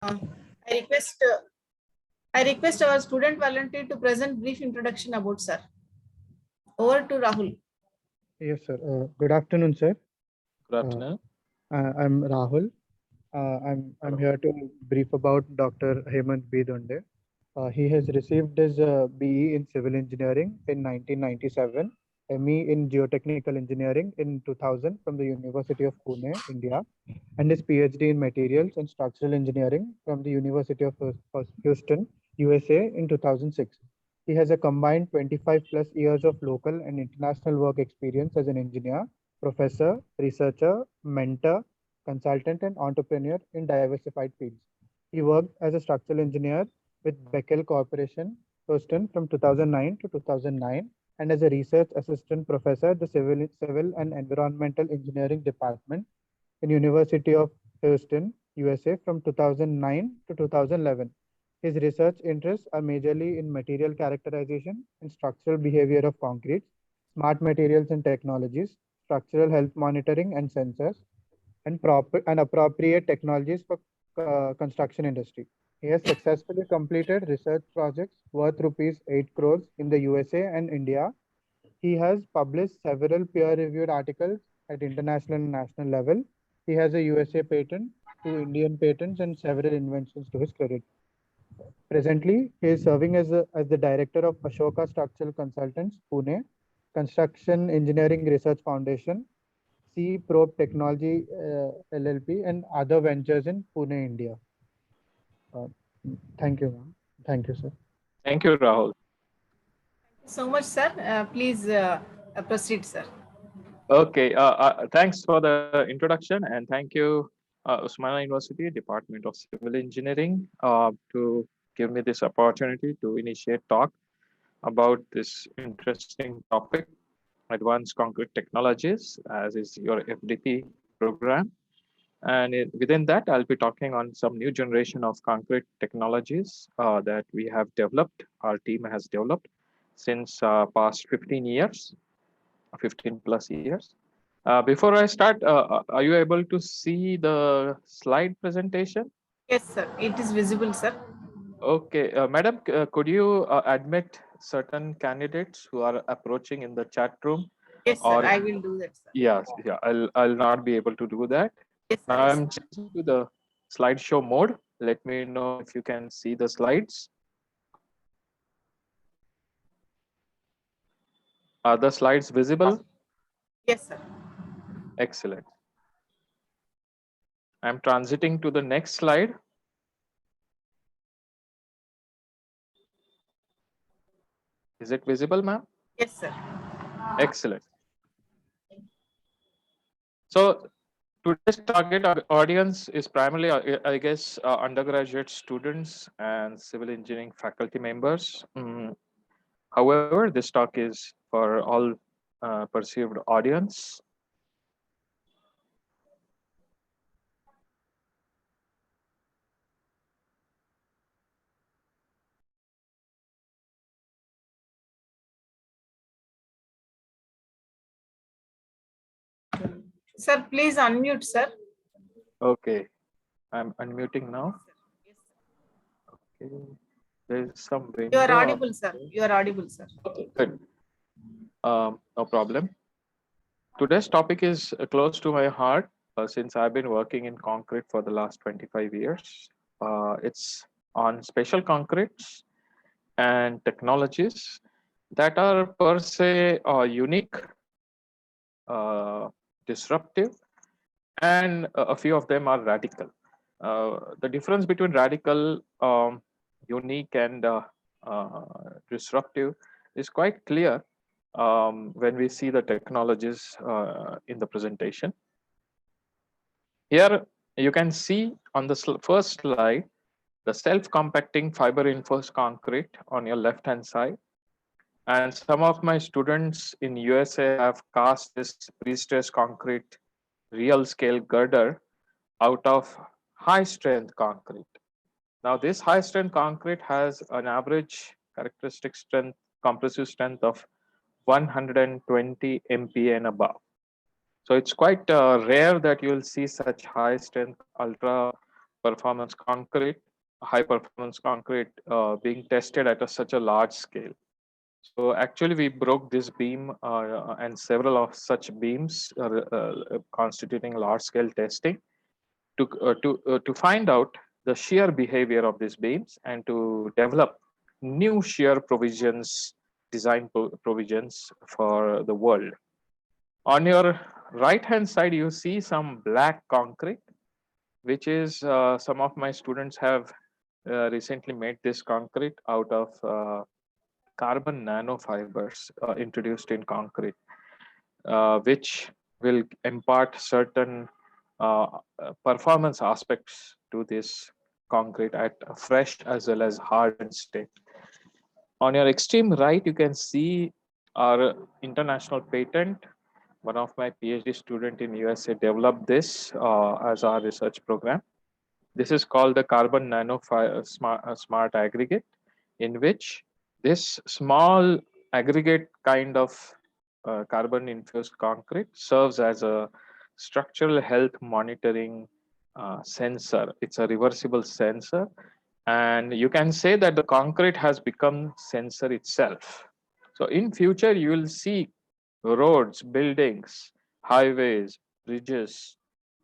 Uh, I request uh, I request our student volunteer to present brief introduction about sir. Over to Rahul. Yes, sir. Good afternoon, sir. Good Uh, afternoon. I'm Rahul. I'm here to brief about Dr. Hemant B. Dunde. He has received his BE in Civil Engineering in 1997, ME in Geotechnical Engineering in 2000 from the University of Pune, India, and his PhD in Materials and Structural Engineering from the University of Houston, USA in 2006. He has a combined 25 plus years of local and international work experience as an engineer, professor, researcher, mentor, consultant, and entrepreneur in diversified fields. He worked as a structural engineer with Beckel Corporation, Houston from 2009 to 2009, and as a research assistant professor at the Civil and Environmental Engineering Department in University of Houston, USA from 2009 to 2011. His research interests are majorly in material characterization and structural behavior of concretes, smart materials and technologies, structural health monitoring and sensors, and proper and appropriate technologies for construction industry. He has successfully completed research projects worth rupees 8 crores in the USA and India. He has published several peer-reviewed articles at international and national level. He has a USA patent, 2 Indian patents, and several inventions to his credit. Presently, he is serving as the director of Ashoka Structural Consultants, Pune, Construction Engineering Research Foundation, C Probe Technology LLP, and other ventures in Pune, India. Uh, Thank you, ma'am. Thank you, sir. Thank you, Rahul. So much, sir. Please proceed, sir. Okay, thanks for the introduction, and thank you, Usmania University Department of Civil Engineering, to give me this opportunity to initiate talk about this interesting topic, Advanced Concrete Technologies, as is your FDP program. And within that, I'll be talking on some new generation of concrete technologies that we have developed, our team has developed since past 15 years, 15 plus years. Before I start, are you able to see the slide presentation? Yes, sir. It is visible, sir. Okay, madam, could you admit certain candidates who are approaching in the chat room? Yes, sir. Or I will do that, sir. yes, yeah, I'll not be able to do that. Yes, Now sir. I'm changing to the slideshow mode. Let me know if you can see the slides. Are the slides visible? Yes, sir. Excellent. I'm transiting to the next slide. Is it visible, ma'am? Yes, sir. Excellent. So today's target audience is primarily, I guess, undergraduate students and civil engineering faculty members. However, this talk is for all perceived audience. Sir, please unmute, sir. Okay, I'm unmuting now. Yes, sir. Okay. There's some You window. are audible, sir. You are audible, sir. Okay, good. No problem. Today's topic is close to my heart since I've been working in concrete for the last 25 years. It's on special concretes and technologies that are per se unique, disruptive, and a few of them are radical. The difference between radical, unique, and disruptive is quite clear when we see the technologies in the presentation. Here you can see on the first slide the self-compacting fiber reinforced concrete on your left hand side. And some of my students in USA have cast this pre-stressed concrete real scale girder out of high strength concrete. Now this high strength concrete has an average characteristic strength, compressive strength of 120 MPa and above. So it's quite rare that you will see such high strength ultra performance concrete, high performance concrete being tested at such a large scale. So actually we broke this beam and several of such beams constituting large scale testing to find out the shear behavior of these beams and to develop new shear provisions, design provisions for the world. On your right hand side, you see some black concrete, which is some of my students have recently made this concrete out of carbon nanofibers introduced in concrete, which will impart certain performance aspects to this concrete at a fresh as well as hardened state. On your extreme right, you can see our international patent. One of my PhD student in USA developed this as our research program. This is called the carbon nano smart aggregate, in which this small aggregate kind of carbon infused concrete serves as a structural health monitoring sensor. It's a reversible sensor. And you can say that the concrete has become sensor itself. So in future, you will see roads, buildings, highways, bridges,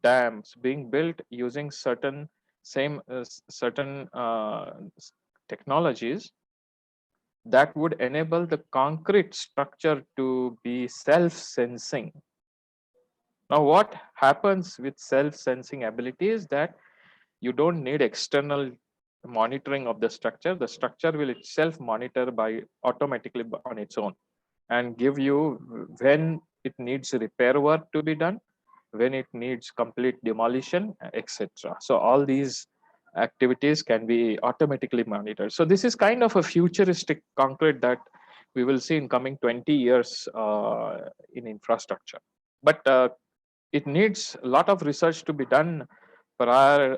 dams being built using certain technologies that would enable the concrete structure to be self-sensing. Now, what happens with self-sensing ability is that you don't need external monitoring of the structure. The structure will itself monitor by automatically on its own and give you when it needs repair work to be done, when it needs complete demolition, etc. So all these activities can be automatically monitored. So this is kind of a futuristic concrete that we will see in coming 20 years in infrastructure. But it needs a lot of research to be done prior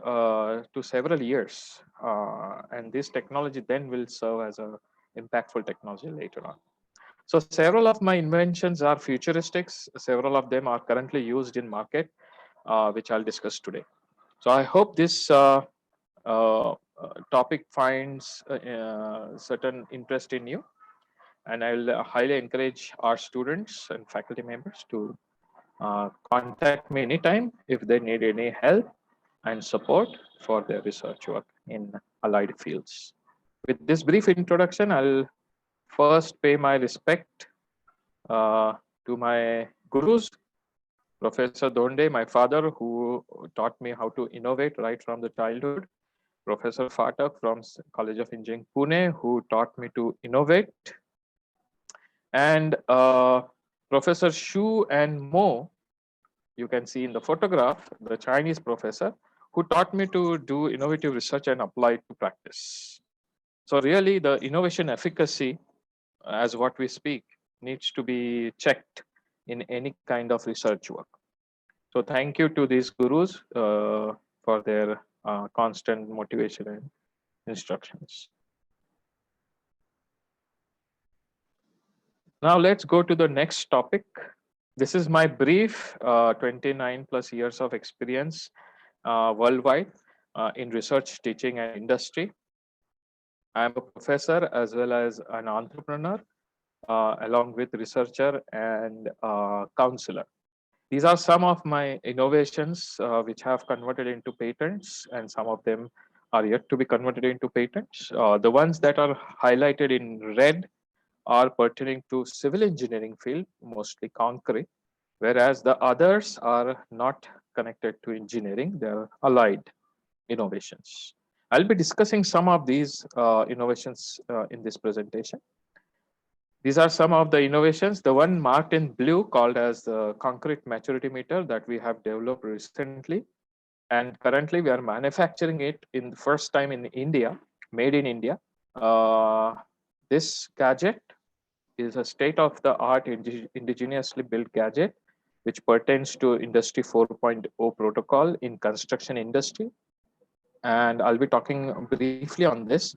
to several years. And this technology then will serve as a impactful technology later on. So several of my inventions are futuristics. Several of them are currently used in market, which I'll discuss today. So I hope this topic finds certain interest in you. And I'll highly encourage our students and faculty members to contact me anytime if they need any help and support for their research work in allied fields. With this brief introduction, I'll first pay my respect to my gurus, Professor Dhonde, my father, who taught me how to innovate right from the childhood. Professor Phatak from College of Engineering, Pune, who taught me to innovate. And Professor Xu and Mo, you can see in the photograph, the Chinese professor, who taught me to do innovative research and apply it to practice. So really the innovation efficacy, as what we speak, needs to be checked in any kind of research work. So thank you to these gurus for their constant motivation and instructions. Now let's go to the next topic. This is my brief 29 plus years of experience worldwide in research, teaching, and industry. I am a professor as well as an entrepreneur, along with researcher and counselor. These are some of my innovations which have converted into patents, and some of them are yet to be converted into patents. The ones that are highlighted in red are pertaining to civil engineering field, mostly concrete, whereas the others are not connected to engineering, they're allied innovations. I'll be discussing some of these innovations in this presentation. These are some of the innovations. The one marked in blue called as the concrete maturity meter that we have developed recently. And currently we are manufacturing it in the first time in India, made in India. This gadget is a state-of-the-art indigenously built gadget, which pertains to Industry 4.0 protocol in construction industry. And I'll be talking briefly on this.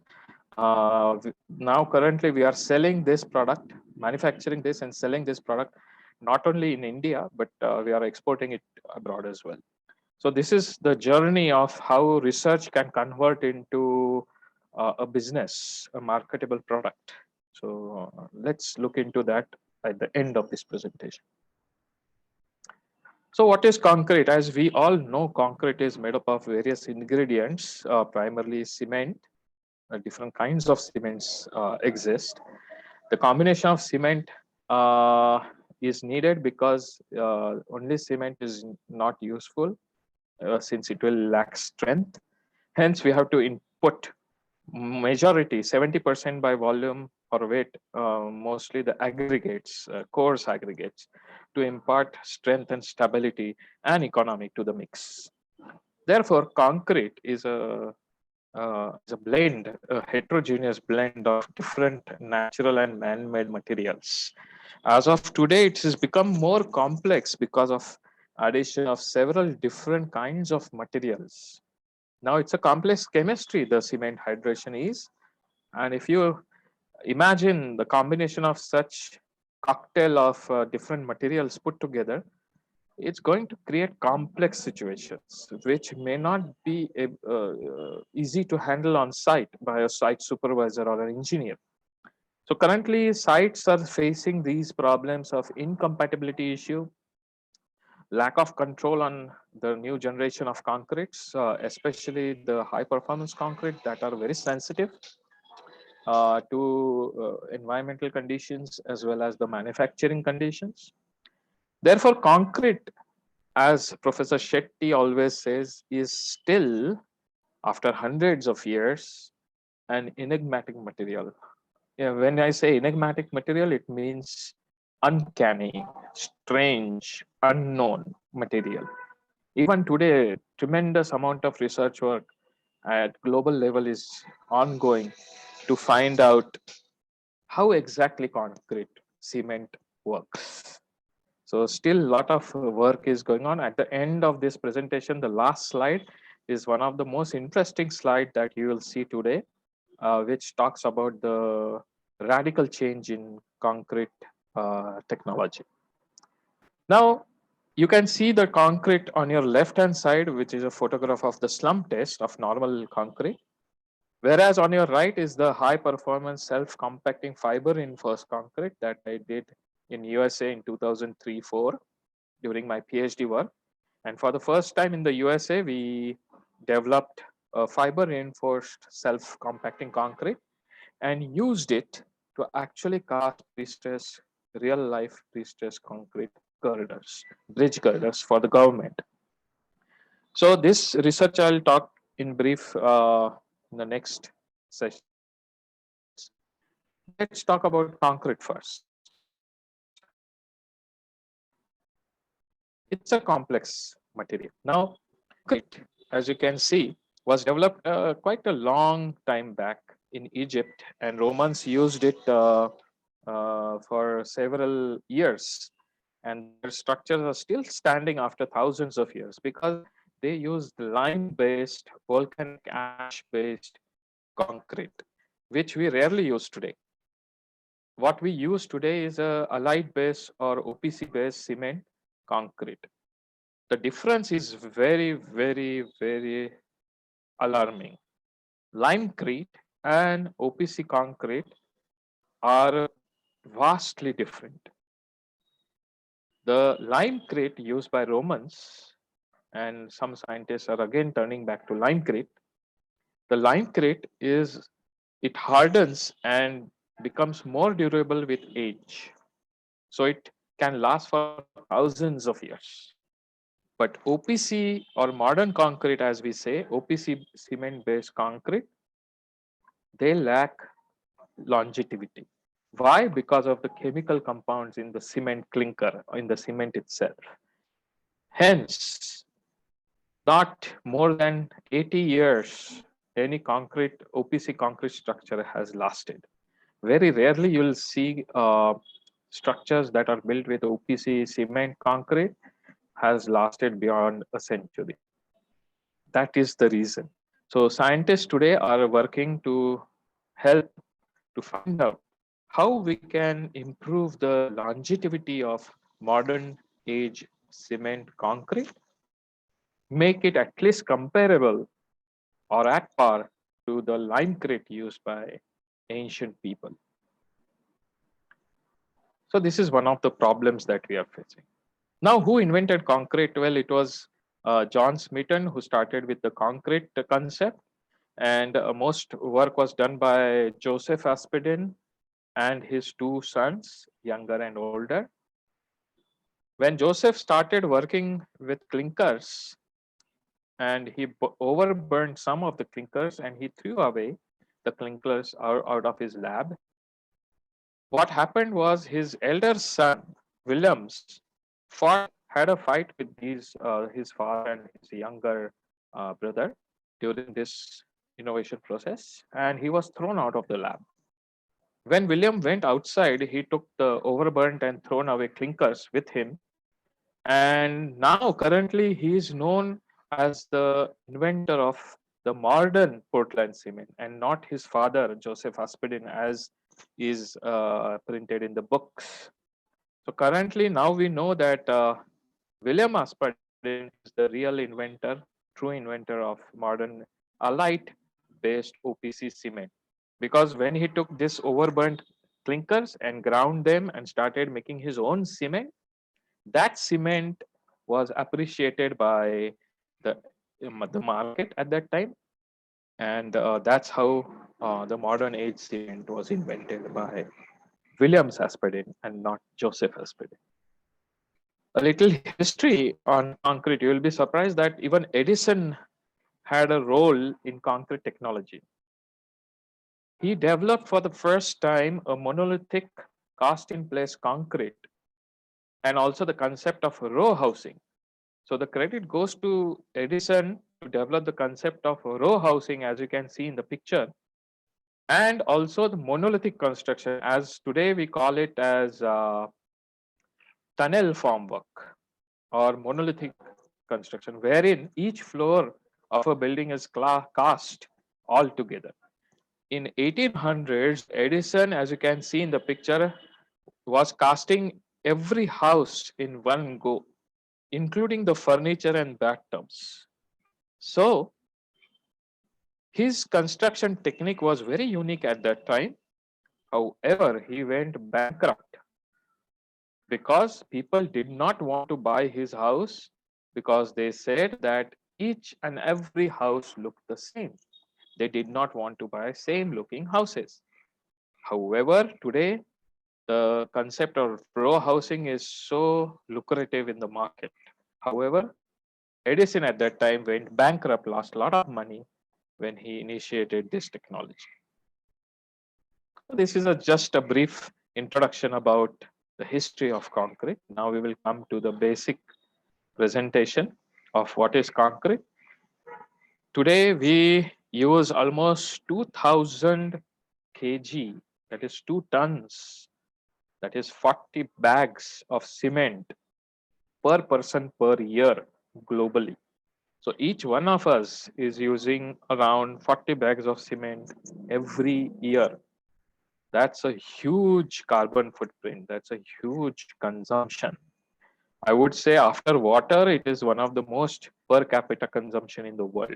Now, currently, we are selling this product, manufacturing this and selling this product, not only in India, but we are exporting it abroad as well. So this is the journey of how research can convert into a business, a marketable product. So let's look into that at the end of this presentation. So what is concrete? As we all know, concrete is made up of various ingredients, primarily cement. Different kinds of cements exist. The combination of cement is needed because only cement is not useful since it will lack strength. Hence, we have to input majority 70% by volume or weight, mostly the aggregates, coarse aggregates, to impart strength and stability and economy to the mix. Therefore, concrete is a blend, a heterogeneous blend of different natural and man-made materials. As of today, it has become more complex because of addition of several different kinds of materials. Now it's a complex chemistry, the cement hydration is. And if you imagine the combination of such cocktail of different materials put together, it's going to create complex situations which may not be easy to handle on site by a site supervisor or an engineer. So currently sites are facing these problems of incompatibility issue, lack of control on the new generation of concretes, especially the high performance concrete that are very sensitive to environmental conditions as well as the manufacturing conditions. Therefore, concrete, as Professor Shetty always says, is still, after hundreds of years, an enigmatic material. Yeah, when I say enigmatic material, it means uncanny, strange, unknown material. Even today, tremendous amount of research work at global level is ongoing to find out how exactly concrete cement works. So still a lot of work is going on. At the end of this presentation, the last slide is one of the most interesting slide that you will see today, which talks about the radical change in concrete technology. Now, you can see the concrete on your left-hand side, which is a photograph of the slump test of normal concrete. Whereas on your right is the high performance self-compacting fiber reinforced concrete that I did in USA in 2003-4 during my PhD work. And for the first time in the USA, we developed a fiber reinforced self-compacting concrete and used it to actually cast pre-stress, real life pre-stress concrete girders, bridge girders for the government. So this research I'll talk in brief in the next session. Let's talk about concrete first. It's a complex material. Now, concrete, as you can see, was developed quite a long time back in Egypt, and Romans used it for several years. And their structures are still standing after thousands of years because they used lime-based, volcanic ash-based concrete, which we rarely use today. What we use today is a allied-based or OPC-based cement concrete. The difference is very, very, very alarming. Limecrete and OPC concrete are vastly different. The limecrete used by Romans, and some scientists are again turning back to limecrete. The limecrete is, it hardens and becomes more durable with age. So it can last for thousands of years. But OPC or modern concrete, as we say, OPC cement based concrete, they lack longevity. Why? Because of the chemical compounds in the cement clinker, in the cement itself. Hence, not more than 80 years, any concrete, OPC concrete structure has lasted. Very rarely you will see structures that are built with OPC cement concrete has lasted beyond a century. That is the reason. So scientists today are working to help to find out how we can improve the longevity of modern age cement concrete make it at least comparable or at par to the limecrete used by ancient people. So this is one of the problems that we are facing. Now, who invented concrete? Well, it was John Smeaton who started with the concrete concept, and most work was done by Joseph Aspdin and his two sons, younger and older. When Joseph started working with clinkers, and he overburned some of the clinkers and he threw away the clinkers out of his lab. What happened was his elder son, Williams, had a fight with his father and his younger brother during this innovation process, and he was thrown out of the lab. When William went outside, he took the overburnt and thrown away clinkers with him. And now, currently, he is known as the inventor of the modern Portland cement and not his father, Joseph Aspdin, as is printed in the books. So, currently, now we know that William Aspdin is the real inventor, true inventor of modern alite based OPC cement. Because when he took this overburnt clinkers and ground them and started making his own cement, that cement was appreciated by the market at that time, and that's how the modern age cement was invented by Williams Aspdin and not Joseph Aspdin. A little history on concrete. You will be surprised that even Edison had a role in concrete technology. He developed for the first time a monolithic cast in place concrete and also the concept of row housing. So the credit goes to Edison to develop the concept of row housing, as you can see in the picture, and also the monolithic construction, as today we call it as tunnel formwork or monolithic construction, wherein each floor of a building is cast all together. In 1800s, Edison, as you can see in the picture, was casting every house in one go, including the furniture and bathtubs. So his construction technique was very unique at that time. However, he went bankrupt because people did not want to buy his house because they said that each and every house looked the same. They did not want to buy same looking houses. However, today the concept of row housing is so lucrative in the market. However, Edison at that time went bankrupt, lost a lot of money when he initiated this technology. This is just a brief introduction about the history of concrete. Now we will come to the basic presentation of what is concrete. Today we use almost 2000 kg, that is 2 tons, that is 40 bags of cement per person per year globally. So each one of us is using around 40 bags of cement every year. That's a huge carbon footprint. That's a huge consumption. I would say after water, it is one of the most per capita consumption in the world.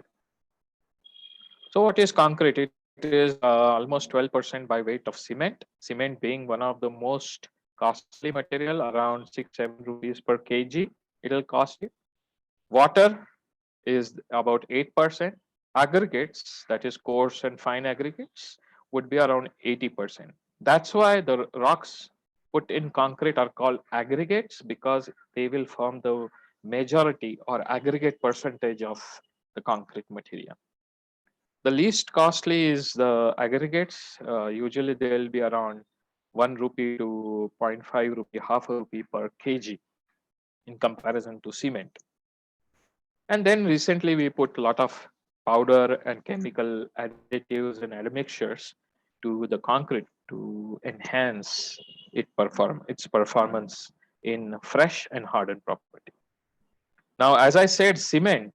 So what is concrete? It is almost 12% by weight of cement. Cement being one of the most costly material, around 6-7 rupees per kg. It will cost you. Water is about 8%. Aggregates, that is coarse and fine aggregates, would be around 80%. That's why the rocks put in concrete are called aggregates, because they will form the majority or aggregate percentage of the concrete material. The least costly is the aggregates. Usually they will be around 1 rupee to 0.5 rupee, half a rupee per kg in comparison to cement. And then recently we put a lot of powder and chemical additives and admixtures to the concrete to enhance its performance in fresh and hardened property. Now, as I said, cement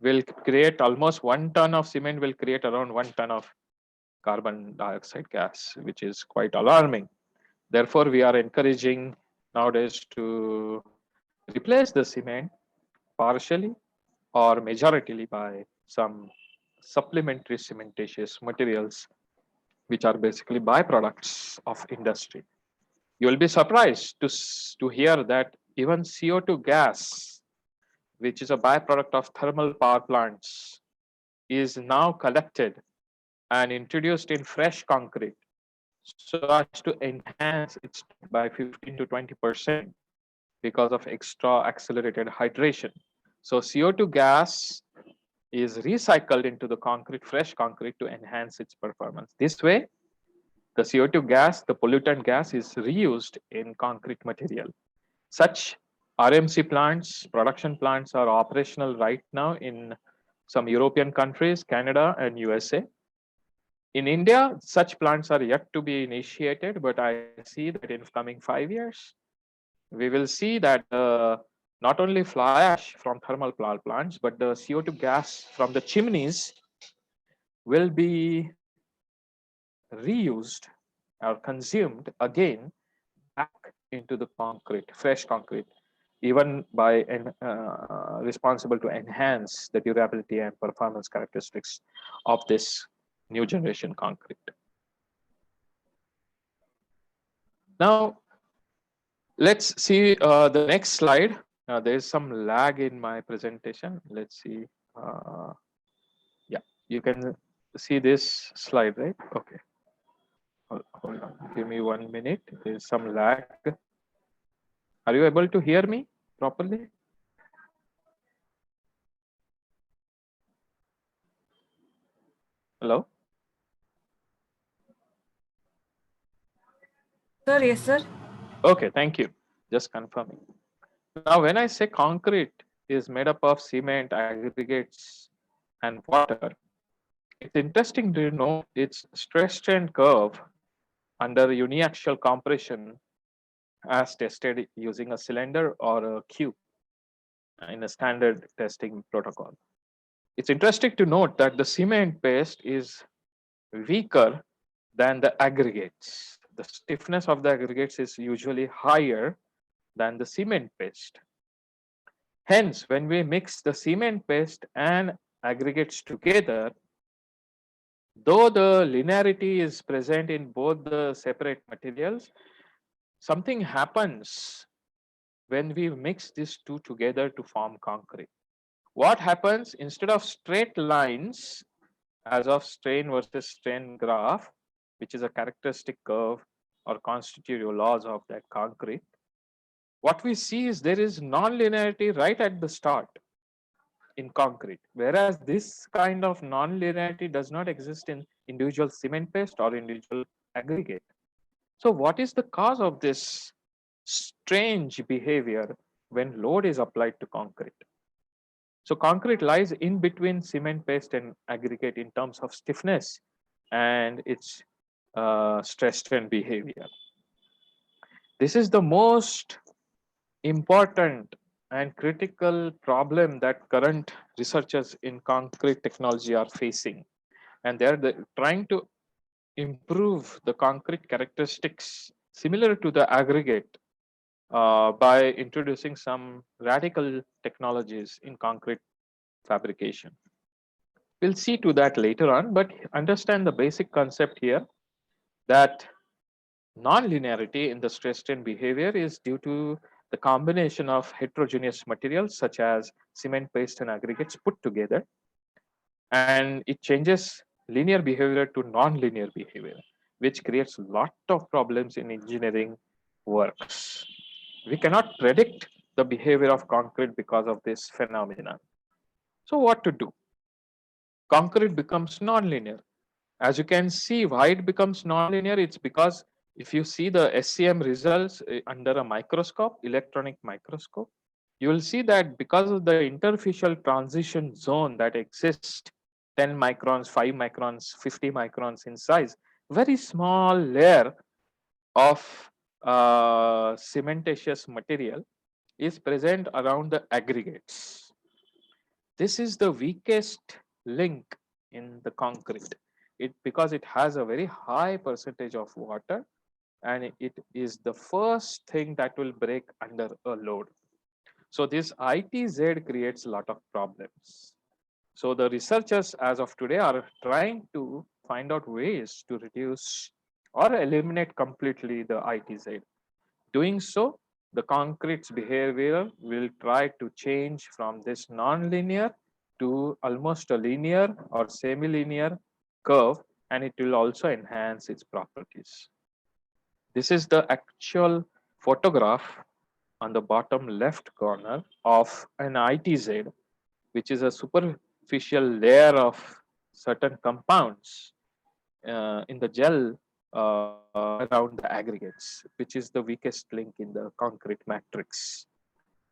will create almost 1 ton of cement will create around 1 ton of carbon dioxide gas, which is quite alarming. Therefore, we are encouraging nowadays to replace the cement partially or majoritarily by some supplementary cementitious materials, which are basically byproducts of industry. You will be surprised to hear that even CO2 gas, which is a byproduct of thermal power plants, is now collected and introduced in fresh concrete so as to enhance its by 15 to 20% because of extra accelerated hydration. So CO2 gas is recycled into the concrete, fresh concrete, to enhance its performance. This way, the CO2 gas, the pollutant gas, is reused in concrete material. Such RMC plants, production plants, are operational right now in some European countries, Canada and USA. In India, such plants are yet to be initiated, but I see that in coming 5 years, we will see that not only fly ash from thermal power plants, but the CO2 gas from the chimneys will be reused or consumed again back into the concrete, fresh concrete, even by responsible to enhance the durability and performance characteristics of this new generation concrete. Now, let's see the next slide. There's some lag in my presentation. Let's see. Yeah, you can see this slide, right? Okay. Hold on. Give me 1 minute. There's some lag. Are you able to hear me properly? Hello? Sir, yes, sir. Okay, thank you. Just confirming. Now, when I say concrete is made up of cement, aggregates, and water, it's interesting to note its stress strain curve under uniaxial compression as tested using a cylinder or a cube in a standard testing protocol. It's interesting to note that the cement paste is weaker than the aggregates. The stiffness of the aggregates is usually higher than the cement paste. Hence, when we mix the cement paste and aggregates together, though the linearity is present in both the separate materials, something happens when we mix these two together to form concrete. What happens, instead of straight lines as of strain versus strain graph, which is a characteristic curve or constitutive laws of that concrete, what we see is there is non-linearity right at the start in concrete, whereas this kind of non-linearity does not exist in individual cement paste or individual aggregate. So what is the cause of this strange behavior when load is applied to concrete? So concrete lies in between cement paste and aggregate in terms of stiffness and its stress strain behavior. This is the most important and critical problem that current researchers in concrete technology are facing. And they're trying to improve the concrete characteristics similar to the aggregate by introducing some radical technologies in concrete fabrication. We'll see to that later on, but understand the basic concept here that non-linearity in the stress strain behavior is due to the combination of heterogeneous materials such as cement paste and aggregates put together, and it changes linear behavior to non-linear behavior, which creates a lot of problems in engineering works. We cannot predict the behavior of concrete because of this phenomenon. So what to do? Concrete becomes non-linear. As you can see, why it becomes non-linear, it's because if you see the SCM results under a microscope, electronic microscope, you will see that because of the interfacial transition zone that exists, 10 microns, 5 microns, 50 microns in size, very small layer of cementitious material is present around the aggregates. This is the weakest link in the concrete. Because it has a very high percentage of water, and it is the first thing that will break under a load. So this ITZ creates a lot of problems. So the researchers as of today are trying to find out ways to reduce or eliminate completely the ITZ. Doing so, the concrete's behavior will try to change from this non-linear to almost a linear or semi-linear curve, and it will also enhance its properties. This is the actual photograph on the bottom left corner of an ITZ, which is a superficial layer of certain compounds in the gel around the aggregates, which is the weakest link in the concrete matrix.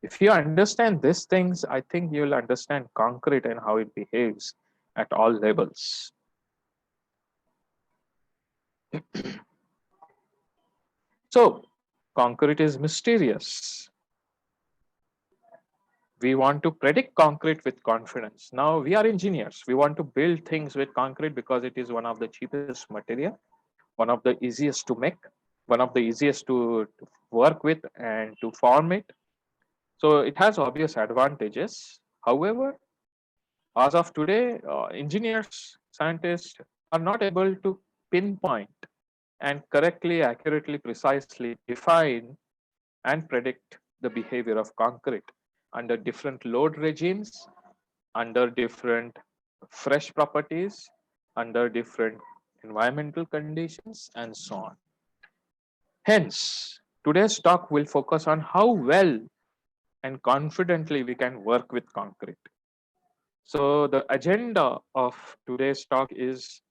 If you understand these things, I think you'll understand concrete and how it behaves at all levels. So, concrete is mysterious. We want to predict concrete with confidence. Now, we are engineers. We want to build things with concrete because it is one of the cheapest material, one of the easiest to make, one of the easiest to work with and to form it. So it has obvious advantages. However, as of today, engineers, scientists are not able to pinpoint and correctly, accurately, precisely define and predict the behavior of concrete under different load regimes, under different fresh properties, under different environmental conditions, and so on. Hence, today's talk will focus on how well and confidently we can work with concrete. So the agenda of today's talk is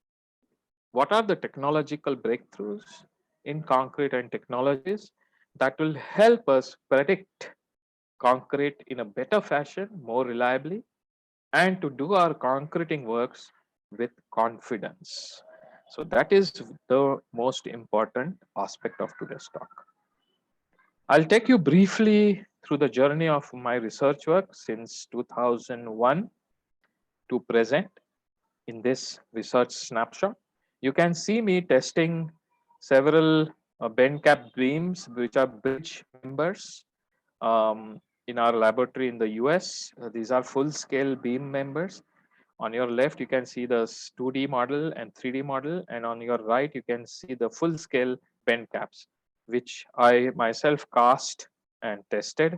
what are the technological breakthroughs in concrete and technologies that will help us predict concrete in a better fashion, more reliably, and to do our concreting works with confidence. So that is the most important aspect of today's talk. I'll take you briefly through the journey of my research work since 2001 to present in this research snapshot. You can see me testing several bend cap beams, which are bridge members in our laboratory in the US. These are full scale beam members. On your left, you can see the 2D model and 3D model. And on your right, you can see the full scale bend caps, which I myself cast and tested.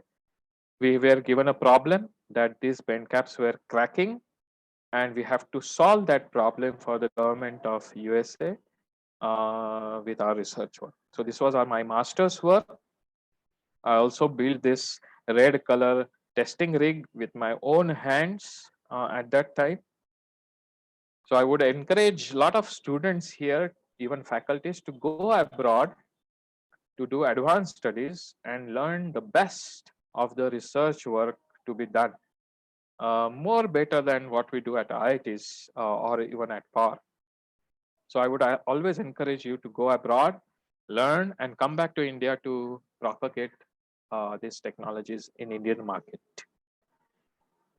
We were given a problem that these bend caps were cracking, and we have to solve that problem for the government of USA with our research work. So this was my master's work. I also built this red color testing rig with my own hands at that time. So I would encourage a lot of students here, even faculties, to go abroad to do advanced studies and learn the best of the research work to be done. More better than what we do at IITs or even at PAR. So I would always encourage you to go abroad, learn, and come back to India to propagate these technologies in Indian market.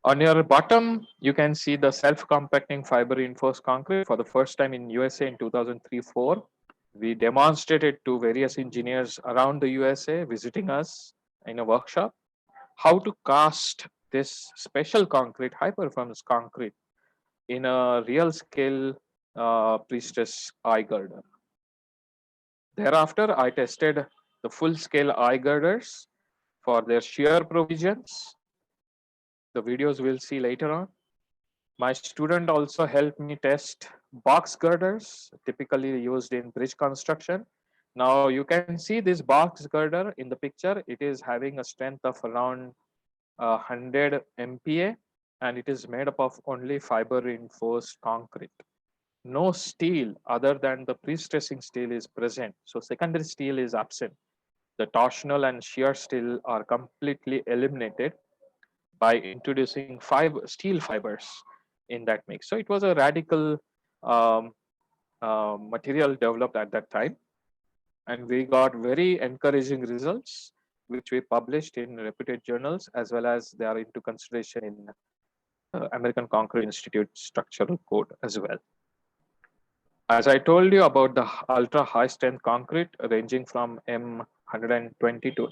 On your bottom, you can see the self-compacting fiber reinforced concrete for the first time in USA in 2003-04. We demonstrated to various engineers around the USA visiting us in a workshop how to cast this special concrete, high performance concrete, in a real scale pre-stress eye girder. Thereafter, I tested the full scale eye girders for their shear provisions. The videos we'll see later on. My student also helped me test box girders, typically used in bridge construction. Now you can see this box girder in the picture. It is having a strength of around 100 MPa, and it is made up of only fiber reinforced concrete. No steel other than the pre-stressing steel is present. So secondary steel is absent. The torsional and shear steel are completely eliminated by introducing steel fibers in that mix. So it was a radical material developed at that time. And we got very encouraging results, which we published in reputed journals, as well as they are into consideration in American Concrete Institute structural code as well. As I told you about the ultra high strength concrete ranging from M120 to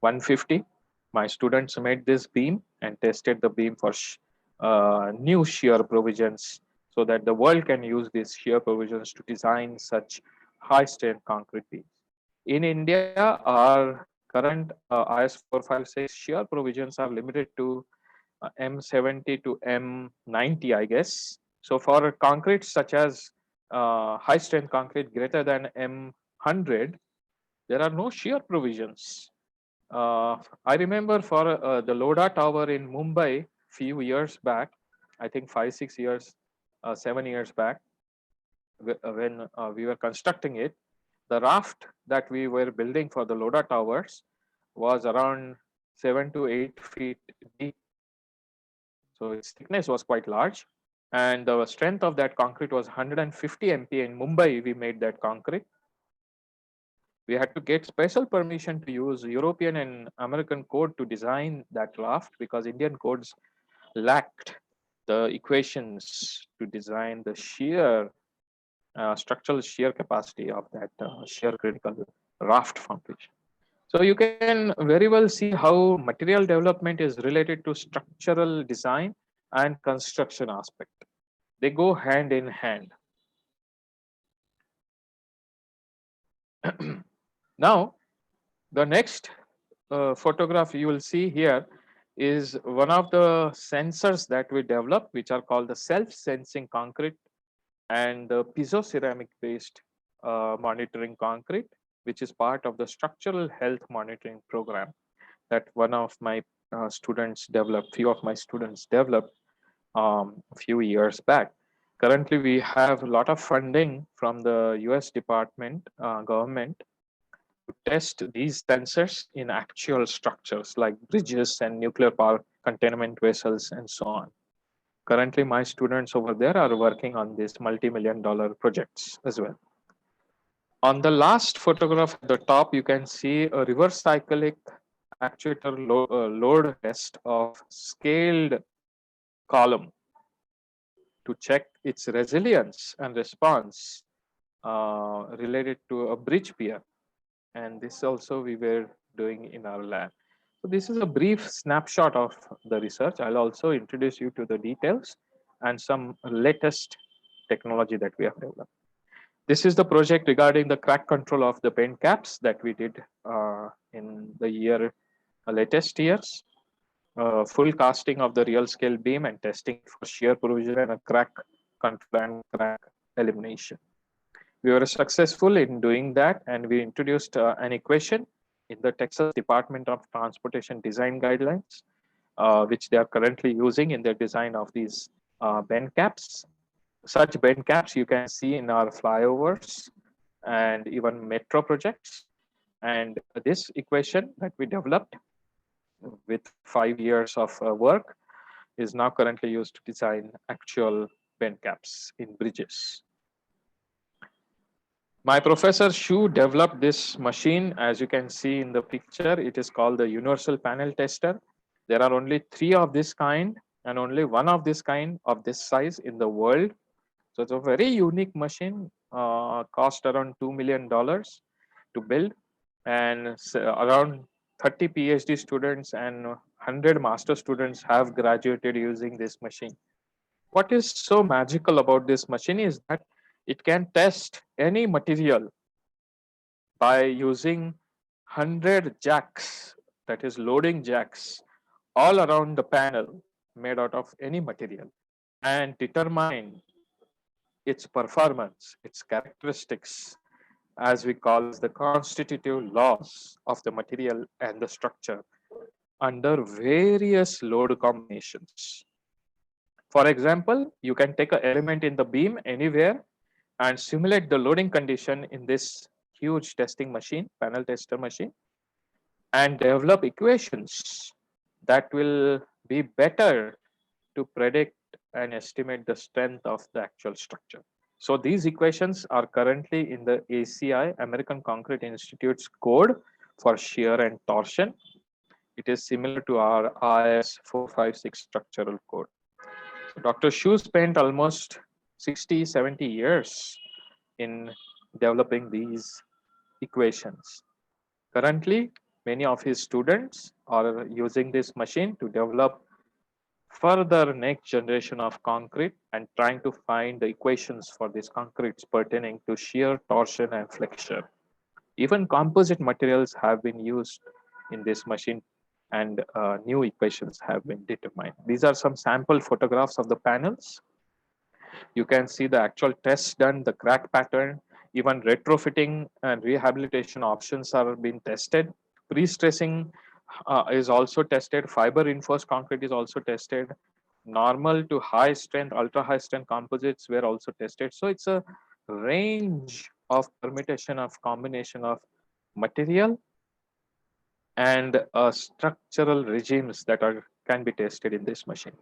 M150, My students made this beam and tested the beam for new shear provisions so that the world can use these shear provisions to design such high strength concrete beams. In India, our current IS 456 shear provisions are limited to M70 to M90, I guess. So for concrete such as high strength concrete greater than M100, there are no shear provisions. I remember for the Lodha Tower in Mumbai few years back, I think 5, 6 years, 7 years back, when we were constructing it, the raft that we were building for the Lodha Towers was around 7 to 8 feet deep. So its thickness was quite large. And the strength of that concrete was 150 MPa. In Mumbai, we made that concrete. We had to get special permission to use European and American code to design that raft because Indian codes lacked the equations to design the shear structural shear capacity of that shear critical raft foundation. So you can very well see how material development is related to structural design and construction aspect. They go hand in hand. Now, the next photograph you will see here is one of the sensors that we developed, which are called the self-sensing concrete and the piezoceramic based monitoring concrete, which is part of the structural health monitoring program that one of my students developed, few of my students developed a few years back. Currently, we have a lot of funding from the US government to test these sensors in actual structures like bridges and nuclear power containment vessels and so on. Currently, my students over there are working on these multi-million-dollar projects as well. On the last photograph at the top, you can see a reverse cyclic actuator load test of scaled column to check its resilience and response related to a bridge pier. And this also we were doing in our lab. So this is a brief snapshot of the research. I'll also introduce you to the details and some latest technology that we have developed. This is the project regarding the crack control of the bend caps that we did in the latest years. Full casting of the real scale beam and testing for shear provision and a crack control and crack elimination. We were successful in doing that, and we introduced an equation in the Texas Department of Transportation design guidelines, which they are currently using in their design of these bend caps. Such bend caps you can see in our flyovers and even metro projects. And this equation that we developed with 5 years of work is now currently used to design actual bend caps in bridges. My professor Shu developed this machine. As you can see in the picture, it is called the Universal Panel Tester. There are only 3 of this kind and only 1 of this kind of this size in the world. So it's a very unique machine, cost around $2 million to build, and around 30 PhD students and 100 master students have graduated using this machine. What is so magical about this machine is that it can test any material by using 100 jacks, that is loading jacks, all around the panel made out of any material, and determine its performance, its characteristics, as we call the constitutive laws of the material and the structure under various load combinations. For example, you can take an element in the beam anywhere and simulate the loading condition in this huge testing machine, panel tester machine, and develop equations that will be better to predict and estimate the strength of the actual structure. So these equations are currently in the ACI, American Concrete Institute's code for shear and torsion. It is similar to our IS 456 structural code. So Dr. Shu spent almost 60, 70 years in developing these equations. Currently, many of his students are using this machine to develop further next generation of concrete and trying to find the equations for these concretes pertaining to shear, torsion, and flexure. Even composite materials have been used in this machine, and new equations have been determined. These are some sample photographs of the panels. You can see the actual tests done, the crack pattern, even retrofitting and rehabilitation options are being tested. Pre-stressing is also tested. Fiber reinforced concrete is also tested. Normal to high strength, ultra high strength composites were also tested. So it's a range of permutation of combination of material and structural regimes that can be tested in this machine.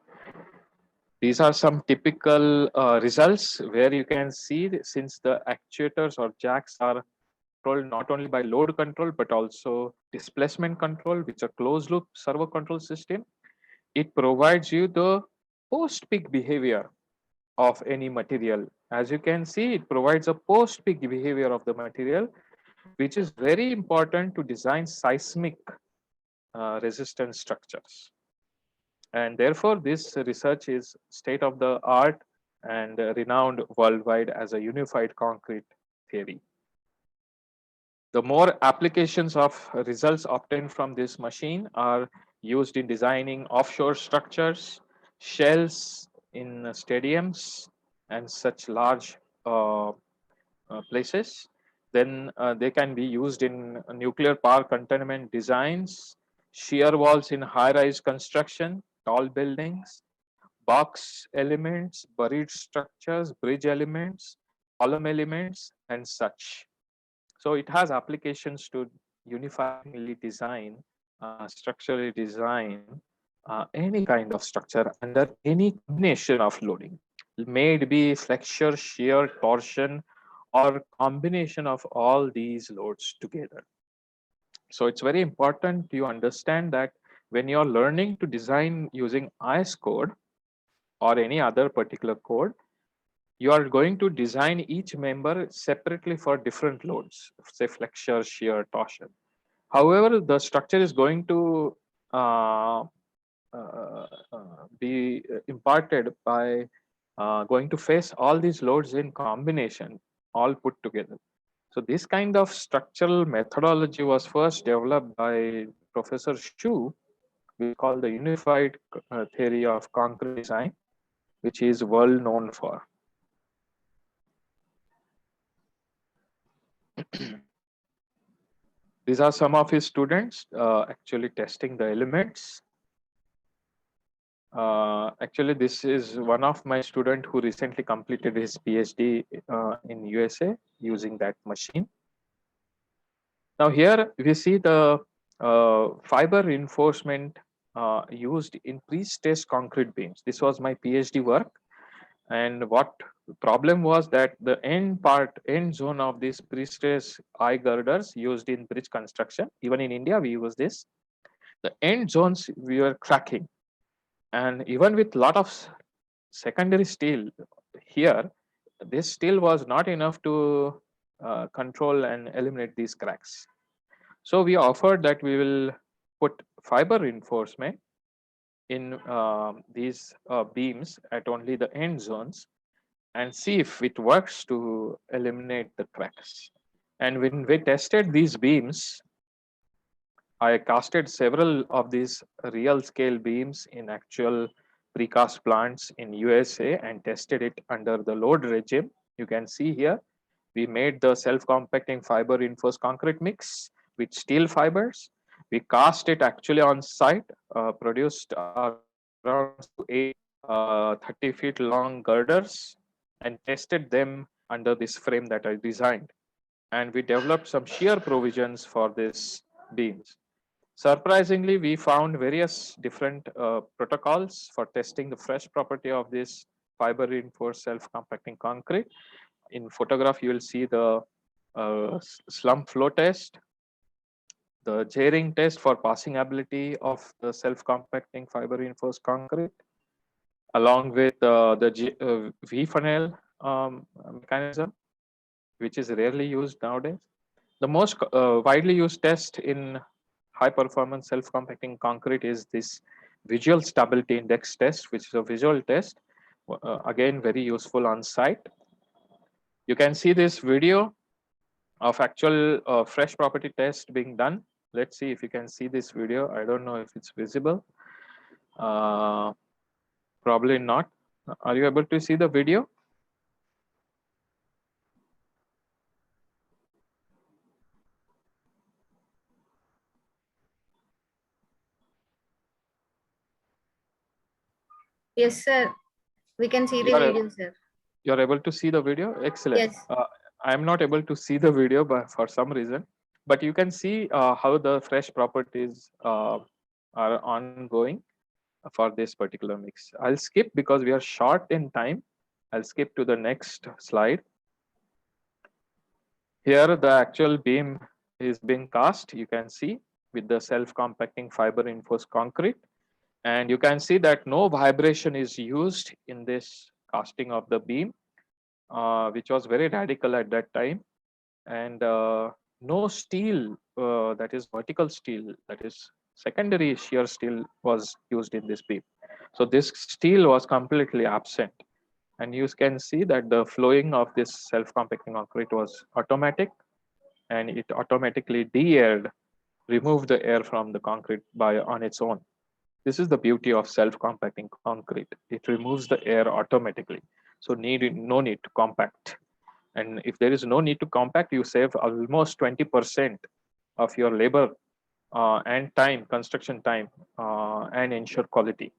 These are some typical results where you can see since the actuators or jacks are controlled not only by load control but also displacement control, which is a closed loop servo control system. It provides you the post-peak behavior of any material. As you can see, it provides a post-peak behavior of the material, which is very important to design seismic resistant structures. And therefore, this research is state of the art and renowned worldwide as a unified concrete theory. The more applications of results obtained from this machine are used in designing offshore structures, shells in stadiums and such large places. Then they can be used in nuclear power containment designs, shear walls in high-rise construction, tall buildings, box elements, buried structures, bridge elements, column elements, and such. So it has applications to unifiedly design, structurally design any kind of structure under any combination of loading. May it be flexure, shear, torsion, or combination of all these loads together. So it's very important you understand that when you're learning to design using IS code or any other particular code, you are going to design each member separately for different loads, say flexure, shear, torsion. However, the structure is going to be imparted by going to face all these loads in combination, all put together. So this kind of structural methodology was first developed by Professor Shu, we call the unified theory of concrete design, which is world known for. These are some of his students actually testing the elements. Actually, this is one of my student who recently completed his PhD in USA using that machine. Now here we see the fiber reinforcement used in pre-stressed concrete beams. This was my PhD work. And what problem was that the end zone of these pre-stressed eye girders used in bridge construction, even in India, we use this. The end zones we were cracking. And even with a lot of secondary steel here, this steel was not enough to control and eliminate these cracks. So we offered that we will put fiber reinforcement in these beams at only the end zones and see if it works to eliminate the cracks. And when we tested these beams, I casted several of these real scale beams in actual precast plants in USA and tested it under the load regime. You can see here, we made the self-compacting fiber reinforced concrete mix with steel fibers. We cast it actually on site, produced around 8 30 feet long girders and tested them under this frame that I designed. And we developed some shear provisions for these beams. Surprisingly, we found various different protocols for testing the fresh property of this fiber reinforced self-compacting concrete. In photograph, you will see the slump flow test, the J-ring test for passing ability of the self-compacting fiber reinforced concrete, along with the V-funnel mechanism, which is rarely used nowadays. The most widely used test in high performance self-compacting concrete is this visual stability index test, which is a visual test, again very useful on site. You can see this video of actual fresh property test being done. Let's see if you can see this video. I don't know if it's visible. Probably not. Are you able to see the video? Yes, sir. We can see the You are, video, sir. you're able to see the video? Excellent. Yes. I'm not able to see the video but for some reason, but you can see how the fresh properties are ongoing for this particular mix. I'll skip because we are short in time. I'll skip to the next slide. Here the actual beam is being cast, you can see, with the self-compacting fiber reinforced concrete. And you can see that no vibration is used in this casting of the beam, which was very radical at that time. And no steel, that is vertical steel, that is secondary shear steel, was used in this beam. So this steel was completely absent. And you can see that the flowing of this self-compacting concrete was automatic, and it automatically de-aired, removed the air from the concrete on its own. This is the beauty of self-compacting concrete. It removes the air automatically. So no need to compact. And if there is no need to compact, you save almost 20% of your labor and time, construction time, and ensure quality.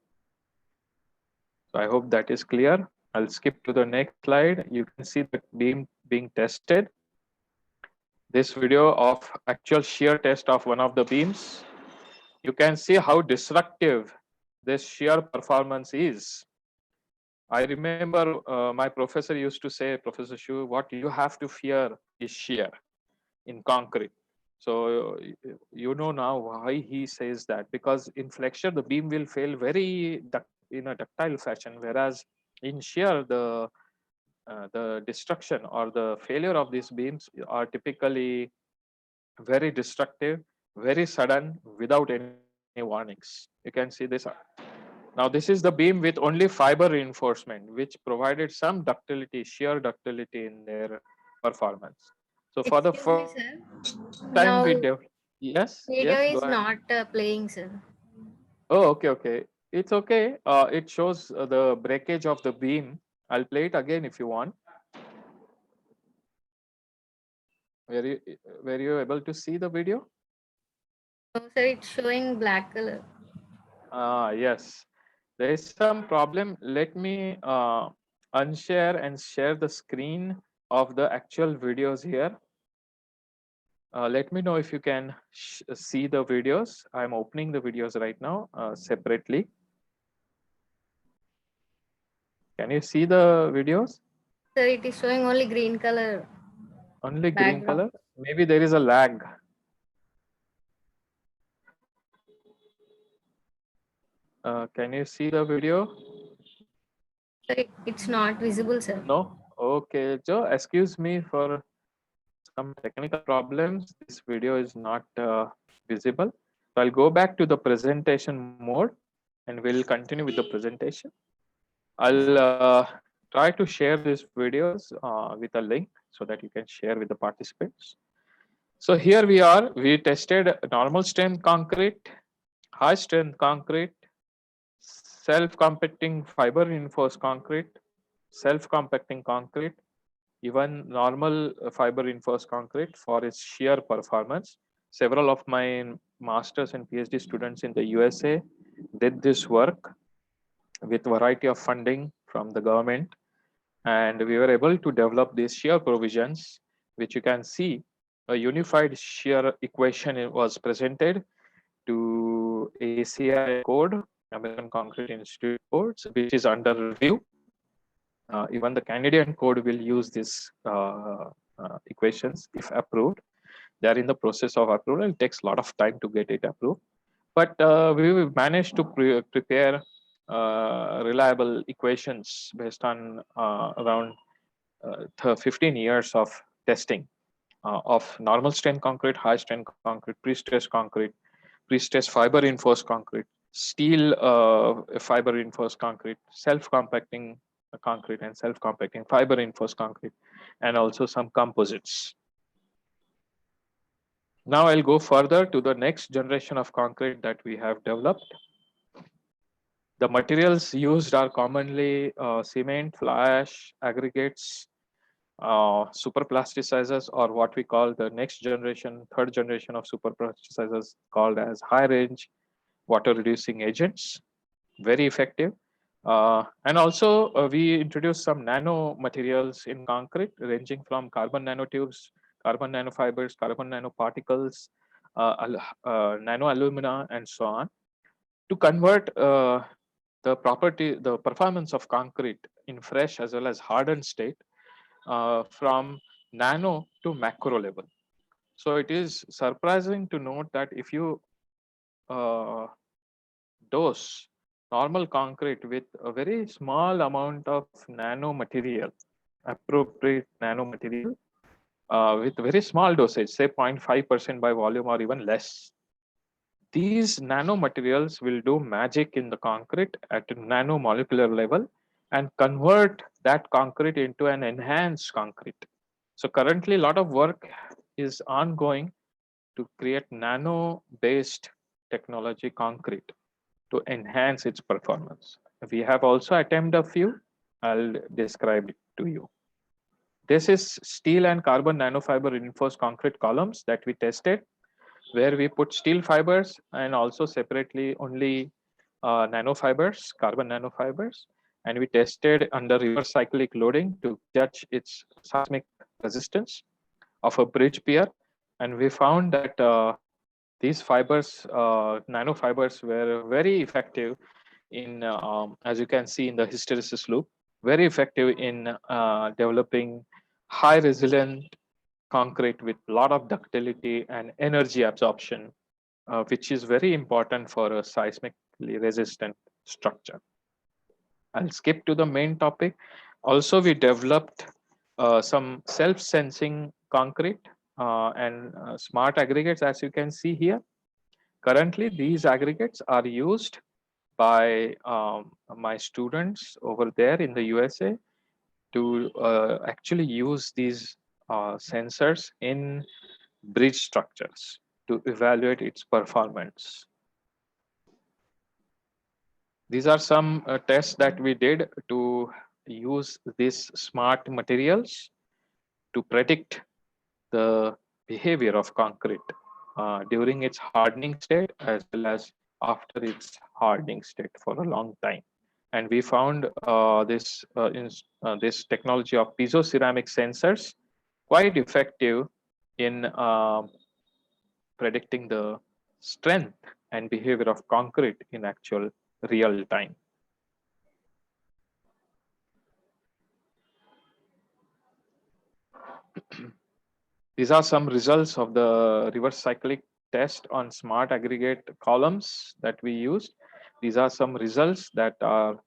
So I hope that is clear. I'll skip to the next slide. You can see the beam being tested. This video of actual shear test of one of the beams. You can see how disruptive this shear performance is. I remember my professor used to say, Professor Shu, what you have to fear is shear in concrete. So you know now why he says that, because in flexure the beam will fail very in a ductile fashion, whereas in shear the destruction or the failure of these beams are typically very destructive, very sudden, without any warnings. You can see this. Now this is the beam with only fiber reinforcement, which provided some ductility, shear ductility in their performance. So for the Excuse me, first sir. time Now, we developed, yes, video yes, go is ahead. not playing, sir. Oh, okay, okay. It's okay. It shows the breakage of the beam. I'll play it again if you want. Were you able to see the video? No, sir, it's showing black color. Yes. There is some problem. Let me unshare and share the screen of the actual videos here. Let me know if you can see the videos. I'm opening the videos right now separately. Can you see the videos? Sir, it is showing only green color. Only green Background. color? Maybe there is a lag. Can you see the video? Sir, it's not visible, sir. No? Okay, Joe, excuse me for some technical problems. This video is not visible. So I'll go back to the presentation mode and we'll continue with the presentation. I'll try to share these videos with a link so that you can share with the participants. So here we are, we tested normal strength concrete, high strength concrete, self-compacting fiber reinforced concrete, self-compacting concrete, even normal fiber reinforced concrete for its shear performance. Several of my masters and PhD students in the USA did this work with variety of funding from the government. And we were able to develop these shear provisions, which you can see a unified shear equation was presented to ACI code, American Concrete Institute codes, which is under review. Even the Canadian code will use these equations if approved. They are in the process of approval. It takes a lot of time to get it approved. But we managed to prepare reliable equations based on around 15 years of testing of normal strength concrete, high strength concrete, pre-stressed concrete, pre-stressed fiber reinforced concrete, steel fiber reinforced concrete, self-compacting concrete and self-compacting fiber reinforced concrete, and also some composites. Now I'll go further to the next generation of concrete that we have developed. The materials used are commonly cement, fly ash, aggregates, super plasticizers, or what we call the next generation, third generation of super plasticizers, called as high range water reducing agents. Very effective. And also we introduced some nano materials in concrete, ranging from carbon nanotubes, carbon nanofibers, carbon nanoparticles, nano alumina, and so on, to convert the performance of concrete in fresh as well as hardened state from nano to macro level. So it is surprising to note that if you dose normal concrete with a very small amount of nano material, appropriate nano material, with very small dosage, say 0.5% by volume or even less, these nanomaterials will do magic in the concrete at a nanomolecular level and convert that concrete into an enhanced concrete. So currently a lot of work is ongoing to create nano-based technology concrete to enhance its performance. We have also attempted a few. I'll describe it to you. This is steel and carbon nanofiber reinforced concrete columns that we tested, where we put steel fibers and also separately only nanofibers, carbon nanofibers, and we tested under reverse cyclic loading to judge its seismic resistance of a bridge pier. And we found that these fibers, nanofibers, were very effective in, as you can see in the hysteresis loop, very effective in developing high resilient concrete with a lot of ductility and energy absorption, which is very important for a seismically resistant structure. I'll skip to the main topic. Also, we developed some self-sensing concrete and smart aggregates, as you can see here. Currently, these aggregates are used by my students over there in the USA to actually use these sensors in bridge structures to evaluate its performance. These are some tests that we did to use these smart materials to predict the behavior of concrete during its hardening state as well as after its hardening state for a long time. And we found this technology of piezoceramic sensors quite effective in predicting the strength and behavior of concrete in actual real time. These are some results of the reverse cyclic test on smart aggregate columns that we used. These are some results that are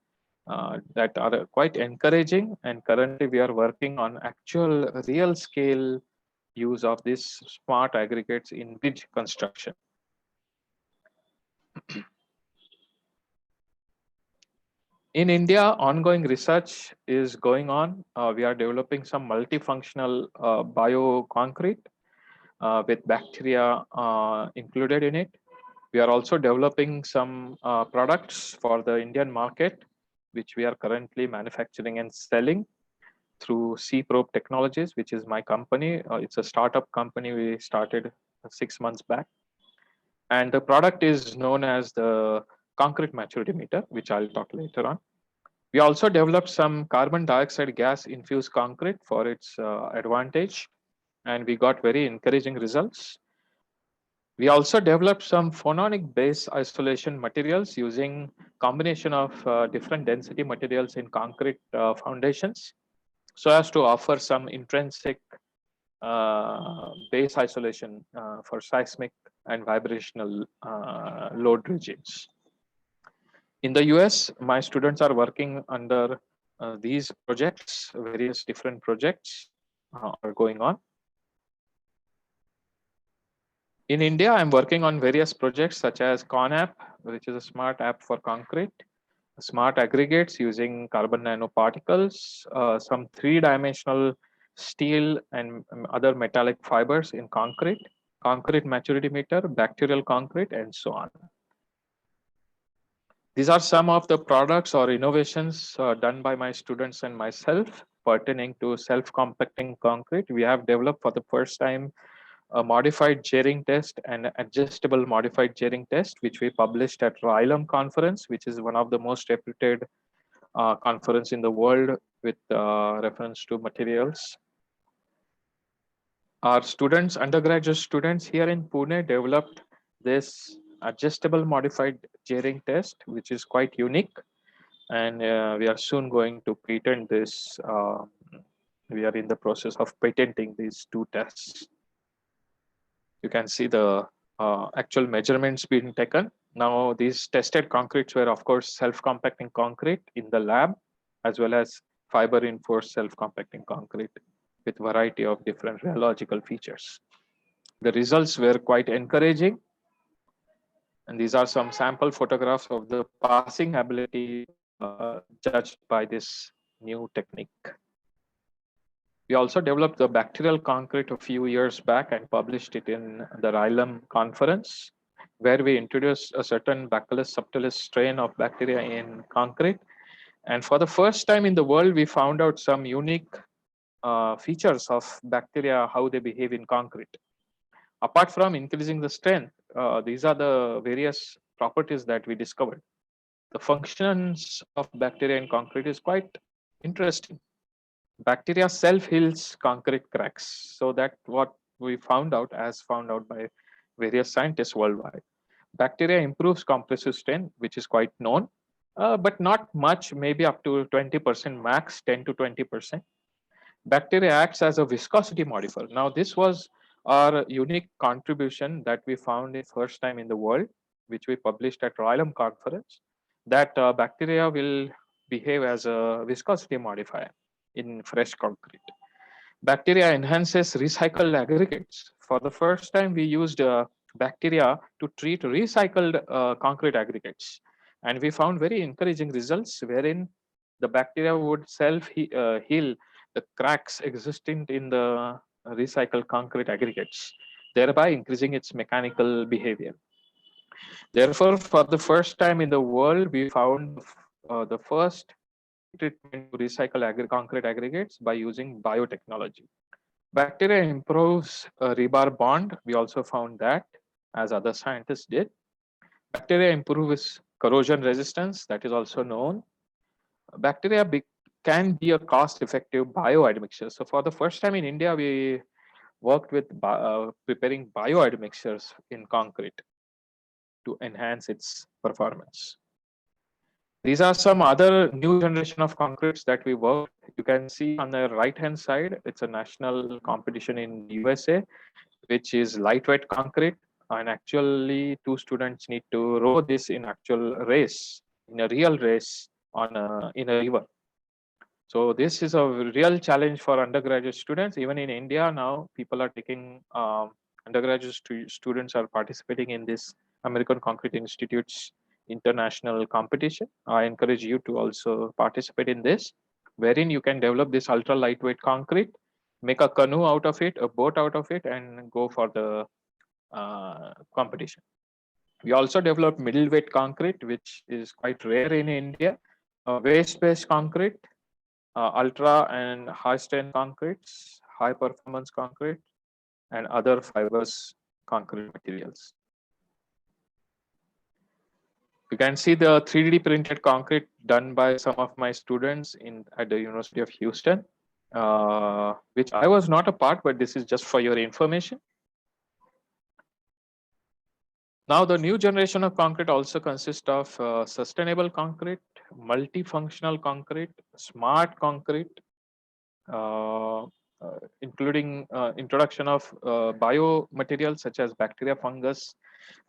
quite encouraging, and currently we are working on actual real scale use of these smart aggregates in bridge construction. In India, ongoing research is going on. We are developing some multifunctional bioconcrete with bacteria included in it. We are also developing some products for the Indian market, which we are currently manufacturing and selling through C-Probe Technologies, which is my company. It's a startup company we started 6 months back. And the product is known as the concrete maturity meter, which I'll talk later on. We also developed some carbon dioxide gas infused concrete for its advantage, and we got very encouraging results. We also developed some phononic base isolation materials using combination of different density materials in concrete foundations, so as to offer some intrinsic base isolation for seismic and vibrational load regimes. In the US, my students are working under these projects, various different projects are going on. In India, I'm working on various projects such as ConApp, which is a smart app for concrete, smart aggregates using carbon nanoparticles, some three-dimensional steel and other metallic fibers in concrete, concrete maturity meter, bacterial concrete, and so on. These are some of the products or innovations done by my students and myself pertaining to self-compacting concrete. We have developed for the first time a modified Jering test and adjustable modified Jering test, which we published at RILAM conference, which is one of the most reputed conference in the world with reference to materials. Our students, undergraduate students here in Pune, developed this adjustable modified Jering test, which is quite unique. And we are soon going to patent this. We are in the process of patenting these two tests. You can see the actual measurements being taken. Now, these tested concretes were, of course, self-compacting concrete in the lab, as well as fiber-reinforced self-compacting concrete with variety of different rheological features. The results were quite encouraging. And these are some sample photographs of the passing ability judged by this new technique. We also developed the bacterial concrete a few years back and published it in the RILAM conference, where we introduced a certain Bacillus subtilis strain of bacteria in concrete. And for the first time in the world, we found out some unique features of bacteria, how they behave in concrete. Apart from increasing the strength, these are the various properties that we discovered. The functions of bacteria in concrete is quite interesting. Bacteria self-heals concrete cracks. So that's what we found out, as found out by various scientists worldwide. Bacteria improves compressive strength, which is quite known, but not much, maybe up to 20% max, 10 to 20%. Bacteria acts as a viscosity modifier. Now, this was our unique contribution that we found the first time in the world, which we published at RILAM conference, that bacteria will behave as a viscosity modifier in fresh concrete. Bacteria enhances recycled aggregates. For the first time, we used bacteria to treat recycled concrete aggregates. And we found very encouraging results wherein the bacteria would self-heal the cracks existing in the recycled concrete aggregates, thereby increasing its mechanical behavior. Therefore, for the first time in the world, we found the first treatment to recycle concrete aggregates by using biotechnology. Bacteria improves rebar bond. We also found that, as other scientists did. Bacteria improves corrosion resistance. That is also known. Bacteria can be a cost-effective bioadmixture. So for the first time in India, we worked with preparing bioadmixtures in concrete to enhance its performance. These are some other new generation of concretes that we worked. You can see on the right-hand side, it's a national competition in USA, which is lightweight concrete. And actually, two students need to row this in actual race, in a real race in a river. So this is a real challenge for undergraduate students. Even in India now, people are taking, undergraduate students are participating in this American Concrete Institute's international competition. I encourage you to also participate in this, wherein you can develop this ultra lightweight concrete, make a canoe out of it, a boat out of it, and go for the competition. We also developed middleweight concrete, which is quite rare in India, waste-based concrete, ultra and high strength concretes, high performance concrete, and other fibrous concrete materials. You can see the 3D printed concrete done by some of my students at the University of Houston, which I was not a part, but this is just for your information. Now, the new generation of concrete also consists of sustainable concrete, multifunctional concrete, smart concrete, including introduction of biomaterials such as bacteria, fungus,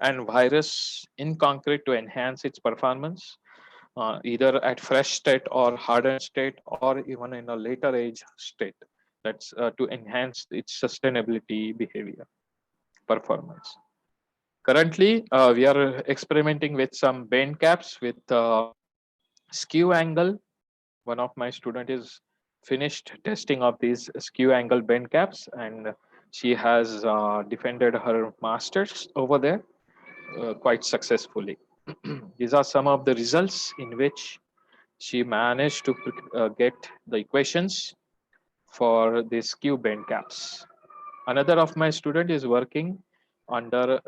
and virus in concrete to enhance its performance, either at fresh state or hardened state, or even in a later age state. That's to enhance its sustainability behavior, performance. Currently, we are experimenting with some bend caps with skew angle. One of my student is finished testing of these skew angle bend caps, and she has defended her masters over there quite successfully. These are some of the results in which she managed to get the equations for the skew bend caps. Another of my student is working under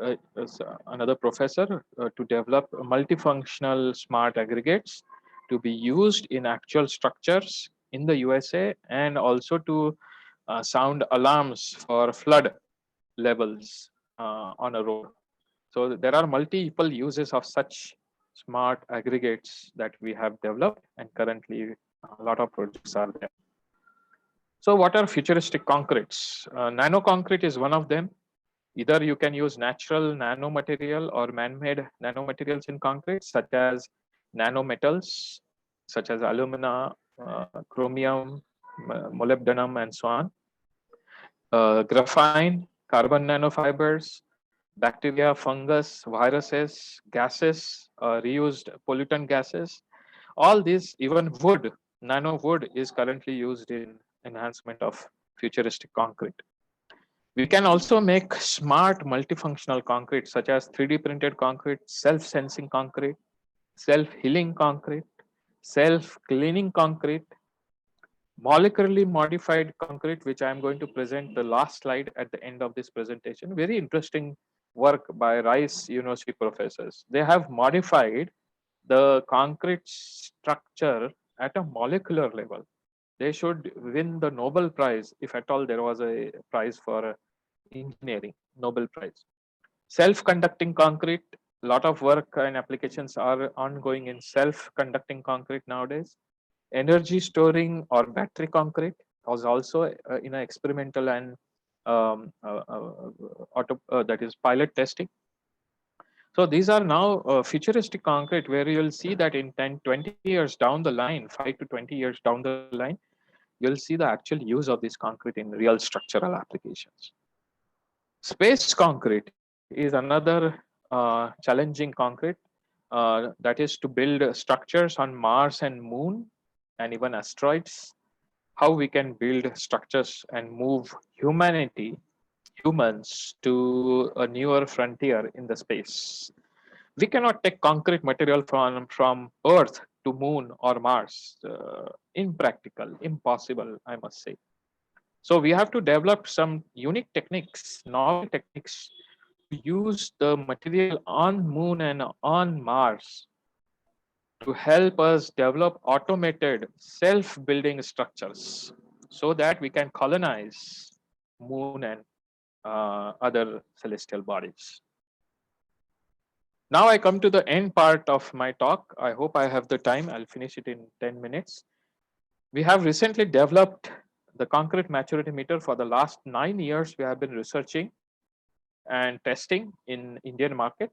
another professor to develop multifunctional smart aggregates to be used in actual structures in the USA, and also to sound alarms for flood levels on a road. So there are multiple uses of such smart aggregates that we have developed, and currently a lot of projects are there. So what are futuristic concretes? Nano concrete is one of them. Either you can use natural nanomaterial or man-made nanomaterials in concrete, such as nanometals, such as alumina, chromium, molybdenum, and so on. Graphene, carbon nanofibers, bacteria, fungus, viruses, gases, reused pollutant gases. All these, even wood, nano wood is currently used in enhancement of futuristic concrete. We can also make smart multifunctional concrete, such as 3D printed concrete, self-sensing concrete, self-healing concrete, self-cleaning concrete, molecularly modified concrete, which I'm going to present the last slide at the end of this presentation. Very interesting work by Rice University professors. They have modified the concrete structure at a molecular level. They should win the Nobel Prize if at all there was a prize for engineering, Nobel Prize. Self-conducting concrete, a lot of work and applications are ongoing in self-conducting concrete nowadays. Energy storing or battery concrete was also in an experimental and that is pilot testing. So these are now futuristic concrete, where you'll see that in 10, 20 years down the line, 5 to 20 years down the line, you'll see the actual use of this concrete in real structural applications. Space concrete is another challenging concrete, that is to build structures on Mars and Moon and even asteroids. How we can build structures and move humans to a newer frontier in the space. We cannot take concrete material from Earth to Moon or Mars. Impractical, impossible, I must say. So we have to develop some unique techniques, novel techniques, to use the material on Moon and on Mars to help us develop automated self-building structures, so that we can colonize Moon and other celestial bodies. Now I come to the end part of my talk. I hope I have the time. I'll finish it in 10 minutes. We have recently developed the concrete maturity meter. For the last 9 years, we have been researching and testing in Indian market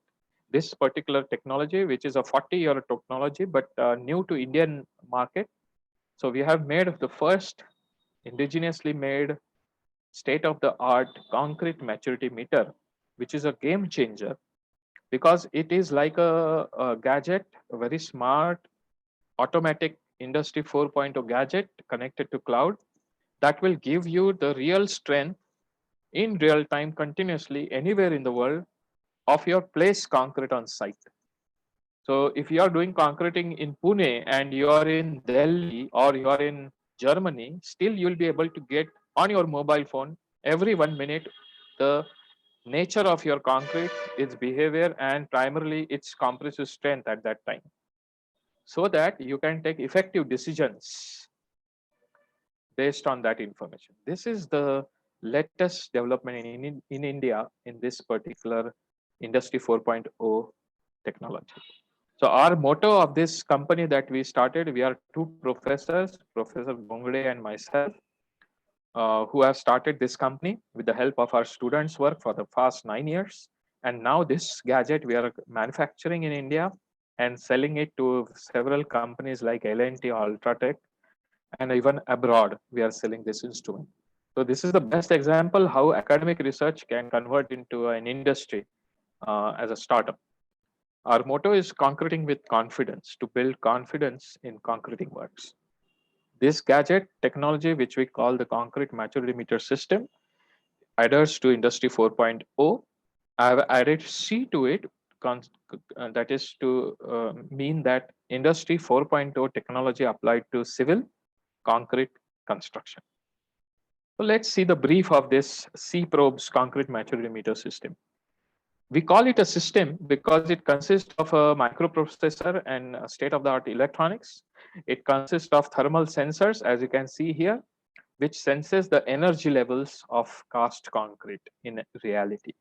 this particular technology, which is a 40-year technology, but new to Indian market. So we have made the first indigenously made state-of-the-art concrete maturity meter, which is a game changer, because it is like a gadget, a very smart, automatic Industry 4.0 gadget connected to cloud that will give you the real strength in real time, continuously, anywhere in the world, of your place concrete on site. So if you are doing concreting in Pune and you are in Delhi or you are in Germany, still you'll be able to get on your mobile phone every 1 minute the nature of your concrete, its behavior, and primarily its compressive strength at that time, so that you can take effective decisions based on that information. This is the latest development in India in this particular Industry 4.0 technology. So our motto of this company that we started, we are two professors, Professor Bongde and myself, who have started this company with the help of our students' work for the past 9 years. And now this gadget we are manufacturing in India and selling it to several companies like L&T, Ultratech, and even abroad, we are selling this instrument. So this is the best example how academic research can convert into an industry as a startup. Our motto is concreting with confidence, to build confidence in concreting works. This gadget technology, which we call the concrete maturity meter system, adheres to Industry 4.0. I have added C to it, that is to mean that Industry 4.0 technology applied to civil concrete construction. So let's see the brief of this C-Probes concrete maturity meter system. We call it a system because it consists of a microprocessor and state-of-the-art electronics. It consists of thermal sensors, as you can see here, which senses the energy levels of cast concrete in reality.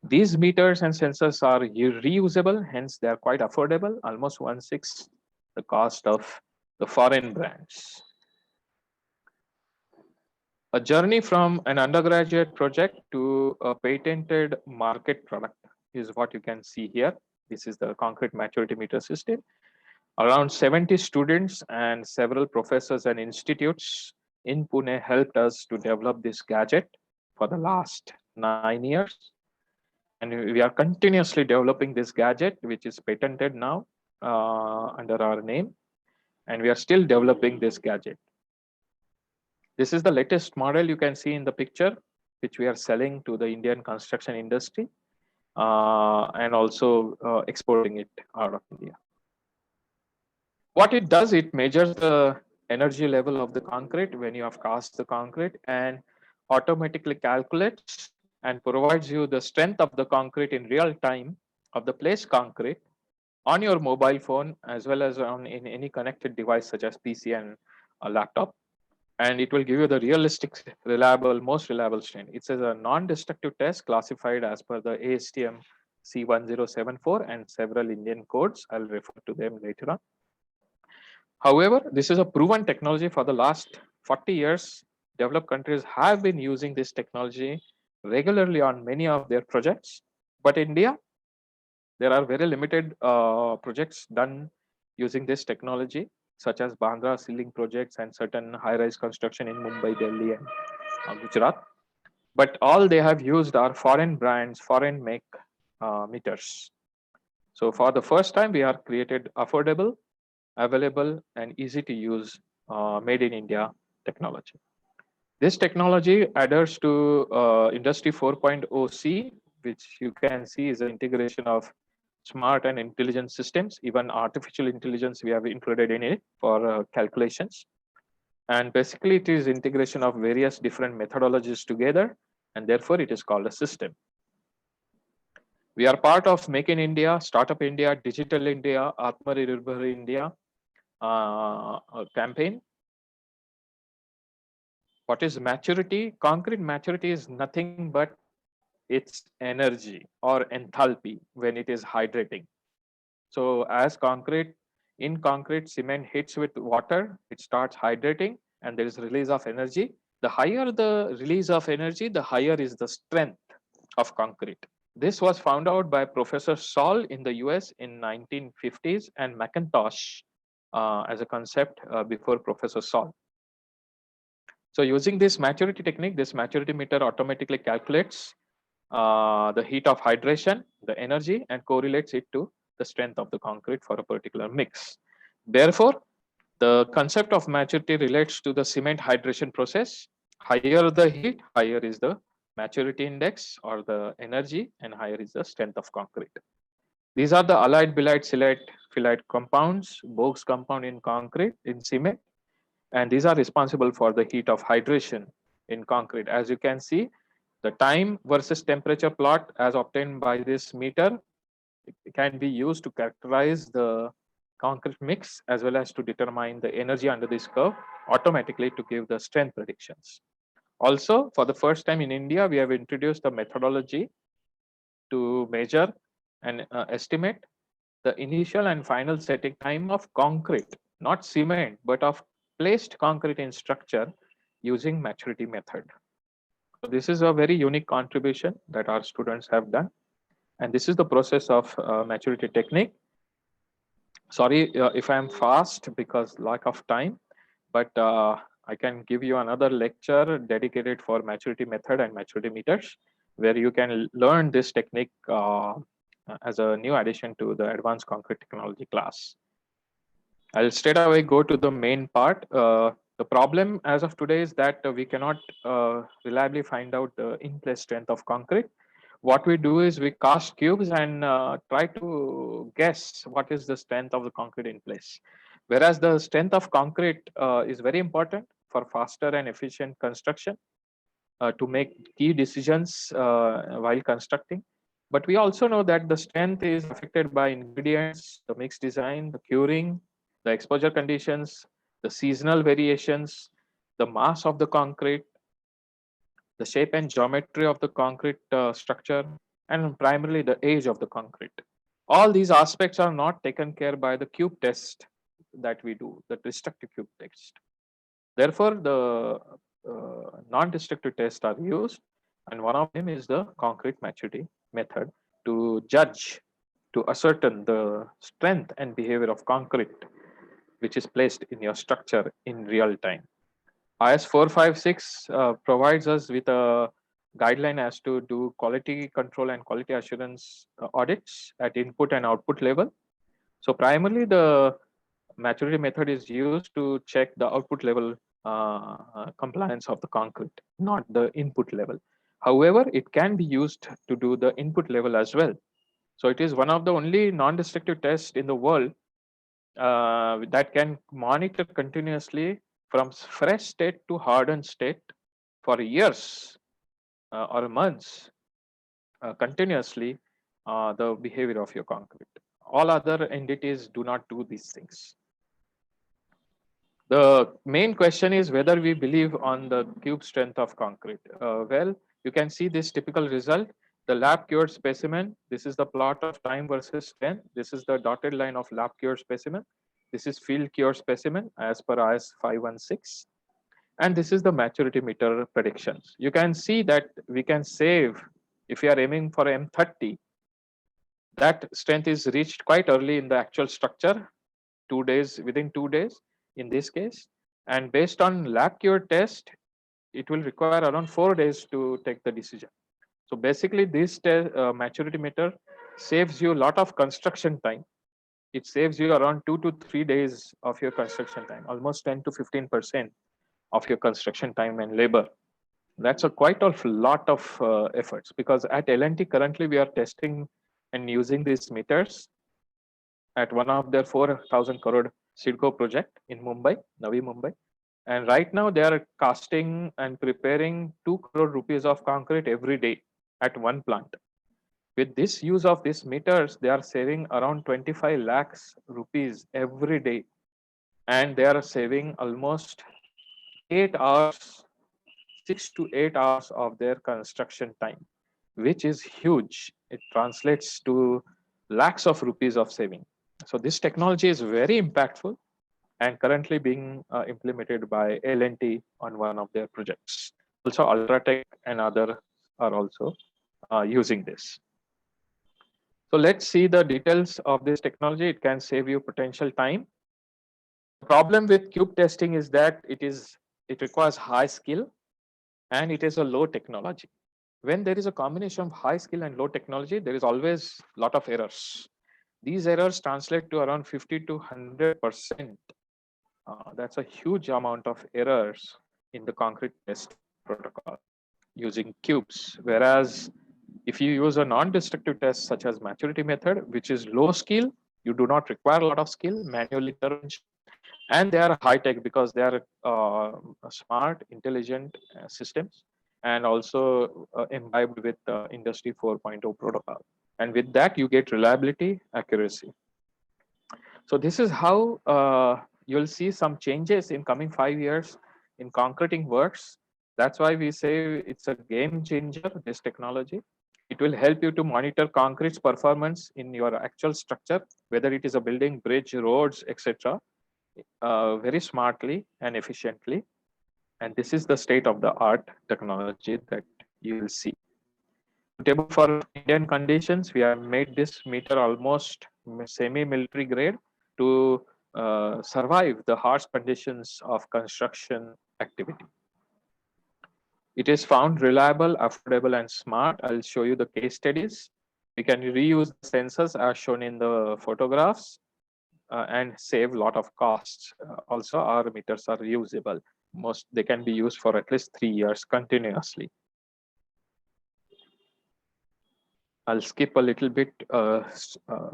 These meters and sensors are reusable, hence they are quite affordable, almost 1/6 the cost of the foreign brands. A journey from an undergraduate project to a patented market product is what you can see here. This is the concrete maturity meter system. Around 70 students and several professors and institutes in Pune helped us to develop this gadget for the last 9 years. And we are continuously developing this gadget, which is patented now under our name. And we are still developing this gadget. This is the latest model you can see in the picture, which we are selling to the Indian construction industry and also exporting it out of India. What it does, it measures the energy level of the concrete when you have cast the concrete and automatically calculates and provides you the strength of the concrete in real time of the placed concrete on your mobile phone as well as in any connected device such as PC and a laptop. And it will give you the realistic, reliable, most reliable strength. It says a non-destructive test classified as per the ASTM C1074 and several Indian codes. I'll refer to them later on. However, this is a proven technology for the last 40 years. Developed countries have been using this technology regularly on many of their projects. But India, there are very limited projects done using this technology, such as Bandra ceiling projects and certain high-rise construction in Mumbai, Delhi, and Gujarat. But all they have used are foreign brands, foreign make meters. So for the first time, we are created affordable, available, and easy to use made in India technology. This technology adheres to Industry 4.0 C, which you can see is an integration of smart and intelligent systems. Even artificial intelligence we have included in it for calculations. And basically it is integration of various different methodologies together, and therefore it is called a system. We are part of Make in India, Startup India, Digital India, Atmanirbhar India campaign. What is maturity? Concrete maturity is nothing but its energy or enthalpy when it is hydrating. So as in concrete, cement hits with water, it starts hydrating and there is release of energy. The higher the release of energy, the higher is the strength of concrete. This was found out by Professor Saul in the US in 1950s and McIntosh as a concept before Professor Saul. So using this maturity technique, this maturity meter automatically calculates the heat of hydration, the energy, and correlates it to the strength of the concrete for a particular mix. Therefore, the concept of maturity relates to the cement hydration process. Higher the heat, higher is the maturity index or the energy, and higher is the strength of concrete. These are the alide, belide, silite, phyllite compounds, Bogues compound in concrete, in cement, and these are responsible for the heat of hydration in concrete. As you can see, the time versus temperature plot as obtained by this meter can be used to characterize the concrete mix as well as to determine the energy under this curve automatically to give the strength predictions. Also, for the first time in India, we have introduced a methodology to measure and estimate the initial and final setting time of concrete, not cement, but of placed concrete in structure using maturity method. So this is a very unique contribution that our students have done. And this is the process of maturity technique. Sorry if I'm fast because lack of time, but I can give you another lecture dedicated for maturity method and maturity meters. where you can learn this technique as a new addition to the advanced concrete technology class. I'll straight away go to the main part. The problem as of today is that we cannot reliably find out the in-place strength of concrete. What we do is we cast cubes and try to guess what is the strength of the concrete in place. Whereas the strength of concrete is very important for faster and efficient construction, to make key decisions while constructing. But we also know that the strength is affected by ingredients, the mix design, the curing, the exposure conditions, the seasonal variations, the mass of the concrete, the shape and geometry of the concrete structure, and primarily the age of the concrete. All these aspects are not taken care by the cube test that we do, the destructive cube test. Therefore, the non-destructive tests are used, and one of them is the concrete maturity method to judge, to ascertain the strength and behavior of concrete, which is placed in your structure in real time. IS 456 provides us with a guideline as to do quality control and quality assurance audits at input and output level. So primarily the maturity method is used to check the output level compliance of the concrete, not the input level. However, it can be used to do the input level as well. So it is one of the only non-destructive tests in the world that can monitor continuously from fresh state to hardened state for years or months continuously the behavior of your concrete. All other entities do not do these things. The main question is whether we believe on the cube strength of concrete. Well, you can see this typical result. The lab cured specimen, this is the plot of time versus strength. This is the dotted line of lab cured specimen. This is field cured specimen as per IS 516. And this is the maturity meter predictions. You can see that we can save, if we are aiming for M30, that strength is reached quite early in the actual structure, 2 days, within 2 days in this case. And based on lab cured test, it will require around 4 days to take the decision. So basically this maturity meter saves you a lot of construction time. It saves you around 2 to 3 days of your construction time, almost 10 to 15% of your construction time and labor. That's a quite a lot of efforts, because at L&T currently we are testing and using these meters at one of their 4,000 crore CIDCO project in Mumbai, Navi Mumbai. And right now they are casting and preparing 2 crore rupees of concrete every day at one plant. With this use of these meters, they are saving around 25 lakhs rupees every day. And they are saving almost 8 hours, 6 to 8 hours of their construction time, which is huge. It translates to lakhs of rupees of saving. So this technology is very impactful and currently being implemented by L&T on one of their projects. Also, Ultratech and other are also using this. So let's see the details of this technology. It can save you potential time. The problem with cube testing is that it requires high skill and it is a low technology. When there is a combination of high skill and low technology, there is always a lot of errors. These errors translate to around 50 to 100%. That's a huge amount of errors in the concrete test protocol using cubes. Whereas if you use a non-destructive test such as maturity method, which is low skill, you do not require a lot of skill, manual intervention, and they are high tech because they are smart, intelligent systems, and also imbibed with Industry 4.0 protocol. And with that, you get reliability, accuracy. So this is how you'll see some changes in coming 5 years in concreting works. That's why we say it's a game changer, this technology. It will help you to monitor concrete's performance in your actual structure, whether it is a building, bridge, roads, etc. Very smartly and efficiently. And this is the state of the art technology that you will see. Suitable for Indian conditions, we have made this meter almost semi-military grade to survive the harsh conditions of construction activity. It is found reliable, affordable, and smart. I'll show you the case studies. We can reuse the sensors as shown in the photographs and save a lot of costs. Also, our meters are reusable. They can be used for at least 3 years continuously. I'll skip a little bit,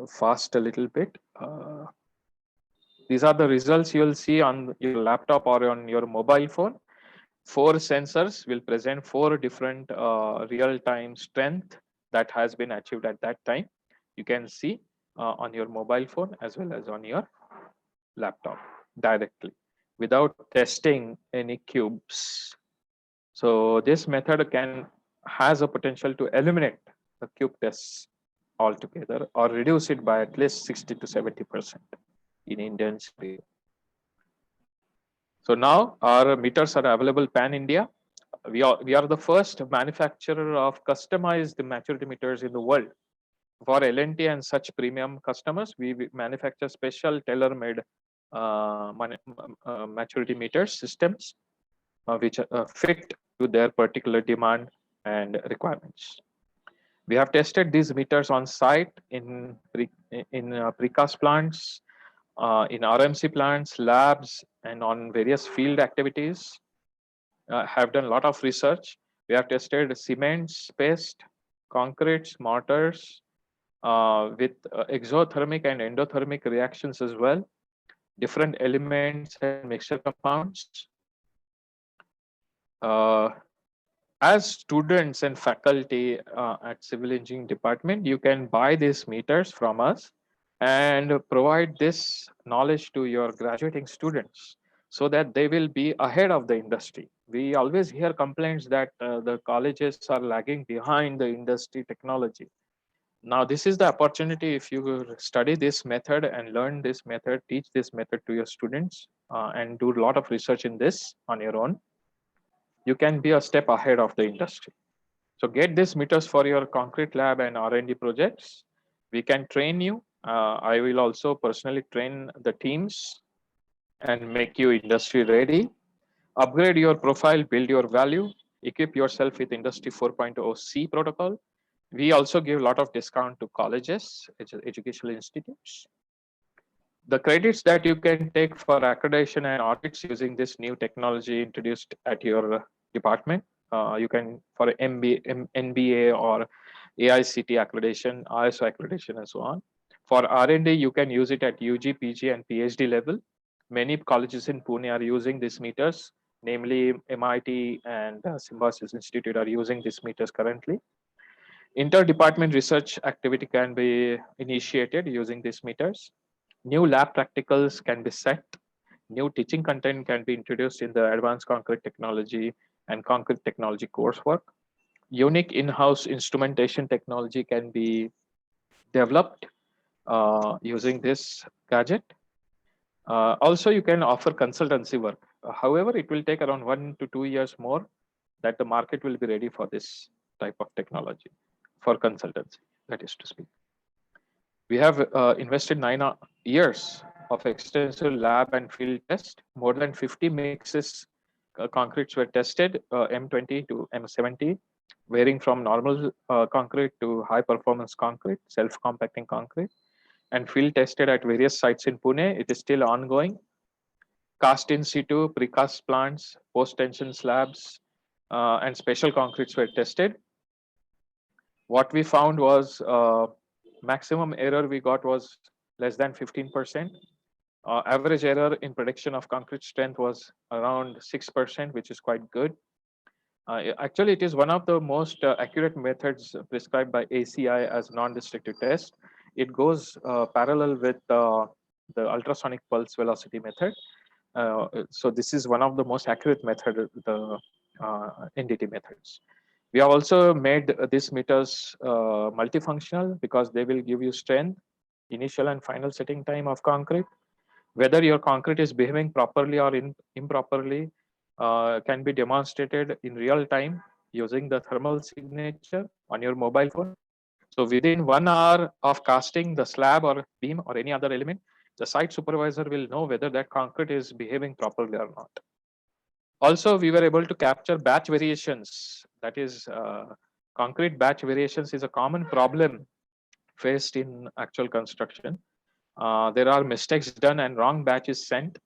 fast a little bit. These are the results you'll see on your laptop or on your mobile phone. 4 sensors will present 4 different real-time strength that has been achieved at that time. You can see on your mobile phone as well as on your laptop directly without testing any cubes. So this method has a potential to eliminate the cube tests altogether or reduce it by at least 60 to 70% in Indian scenario. So now our meters are available pan-India. We are the first manufacturer of customized maturity meters in the world. For L&T and such premium customers, we manufacture special tailor-made maturity meters systems which fit to their particular demand and requirements. We have tested these meters on site in precast plants, in RMC plants, labs, and on various field activities. Have done a lot of research. We have tested cements, paste, concretes, mortars with exothermic and endothermic reactions as well, different elements and mixture compounds. As students and faculty at Civil Engineering Department, you can buy these meters from us and provide this knowledge to your graduating students so that they will be ahead of the industry. We always hear complaints that the colleges are lagging behind the industry technology. Now, this is the opportunity. If you study this method and learn this method, teach this method to your students and do a lot of research in this on your own, you can be a step ahead of the industry. So get these meters for your concrete lab and R&D projects. We can train you. I will also personally train the teams and make you industry ready. Upgrade your profile, build your value, equip yourself with Industry 4.0 C protocol. We also give a lot of discount to colleges, educational institutes. The credits that you can take for accreditation and audits using this new technology introduced at your department, you can for NBA or AICT accreditation, ISO accreditation, and so on. For R&D, you can use it at UG, PG, and PhD level. Many colleges in Pune are using these meters, namely MIT and Symbiosis Institute are using these meters currently. Inter-department research activity can be initiated using these meters. New lab practicals can be set. New teaching content can be introduced in the advanced concrete technology and concrete technology coursework. Unique in-house instrumentation technology can be developed using this gadget. Also, you can offer consultancy work. However, it will take around 1 to 2 years more that the market will be ready for this type of technology for consultancy, that is to speak. We have invested 9 years of extensive lab and field test. More than 50 mixes concretes were tested, M20 to M70, varying from normal concrete to high performance concrete, self-compacting concrete, and field tested at various sites in Pune. It is still ongoing. Cast in situ, precast plants, post-tension slabs, and special concretes were tested. What we found was maximum error we got was less than 15%. Average error in prediction of concrete strength was around 6%, which is quite good. Actually, it is one of the most accurate methods prescribed by ACI as non-destructive test. It goes parallel with the ultrasonic pulse velocity method. So this is one of the most accurate method, the NDT methods. We have also made these meters multifunctional because they will give you strength, initial and final setting time of concrete. Whether your concrete is behaving properly or improperly can be demonstrated in real time using the thermal signature on your mobile phone. So within 1 hour of casting the slab or beam or any other element, the site supervisor will know whether that concrete is behaving properly or not. Also, we were able to capture batch variations. That is, concrete batch variations is a common problem faced in actual construction. There are mistakes done and wrong batch is sent.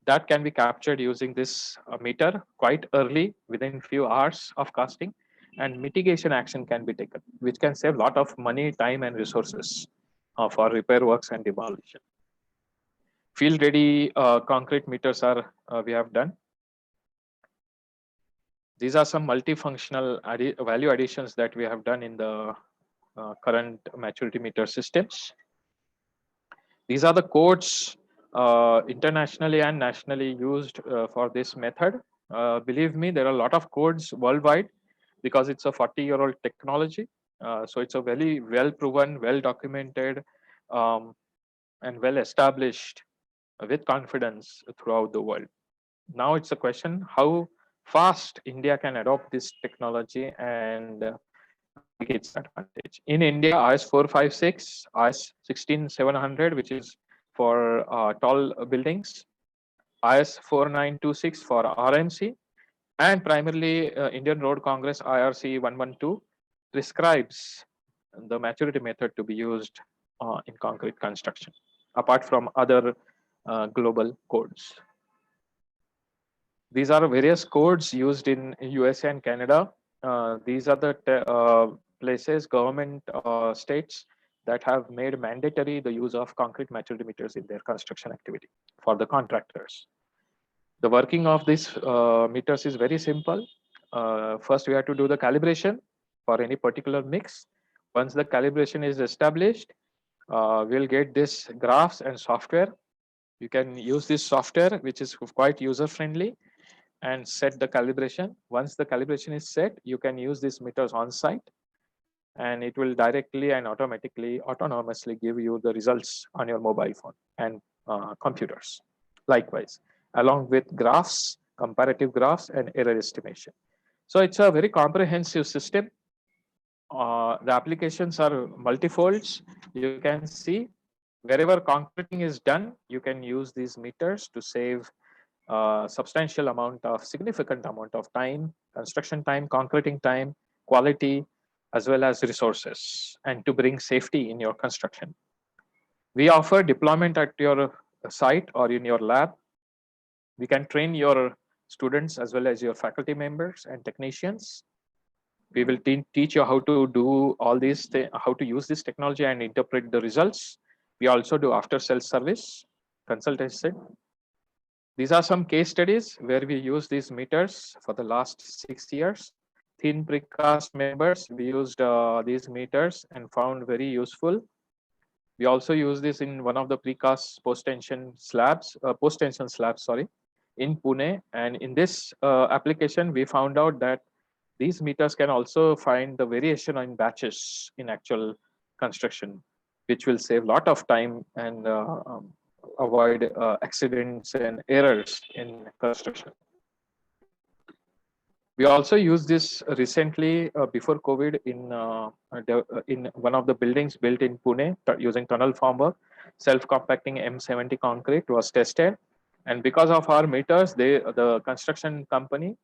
That can be captured using this meter quite early, within few hours of casting, and mitigation action can be taken, which can save a lot of money, time, and resources for repair works and demolition. Field ready concrete meters are we have done. These are some multifunctional value additions that we have done in the current maturity meter systems. These are the codes internationally and nationally used for this method. Believe me, there are a lot of codes worldwide because it's a 40-year-old technology. So it's a very well proven, well documented, and well established with confidence throughout the world. Now it's a question how fast India can adopt this technology and take its advantage. In India, IS 456, IS 16700, which is for tall buildings, IS 4926 for RMC, and primarily Indian Road Congress IRC 112 prescribes the maturity method to be used in concrete construction, apart from other global codes. These are various codes used in USA and Canada. These are the places, government states that have made mandatory the use of concrete maturity meters in their construction activity for the contractors. The working of these meters is very simple. First, we have to do the calibration for any particular mix. Once the calibration is established, we'll get this graphs and software. You can use this software, which is quite user friendly, and set the calibration. Once the calibration is set, you can use these meters on site, and it will directly and autonomously give you the results on your mobile phone and computers. Likewise, along with graphs, comparative graphs, and error estimation. So it's a very comprehensive system. The applications are multifolds. You can see wherever concreting is done, you can use these meters to save significant amount of time, construction time, concreting time, quality, as well as resources, and to bring safety in your construction. We offer deployment at your site or in your lab. We can train your students as well as your faculty members and technicians. We will teach you how to do all these, how to use this technology and interpret the results. We also do after sales service consultation. These are some case studies where we use these meters for the last 6 years. Thin precast members, we used these meters and found very useful. We also use this in one of the precast post-tension slabs, in Pune. And in this application, we found out that these meters can also find the variation in batches in actual construction, which will save a lot of time and avoid accidents and errors in construction. We also used this recently before COVID in one of the buildings built in Pune using tunnel formwork. Self-compacting M70 concrete was tested, and because of our meters, the construction company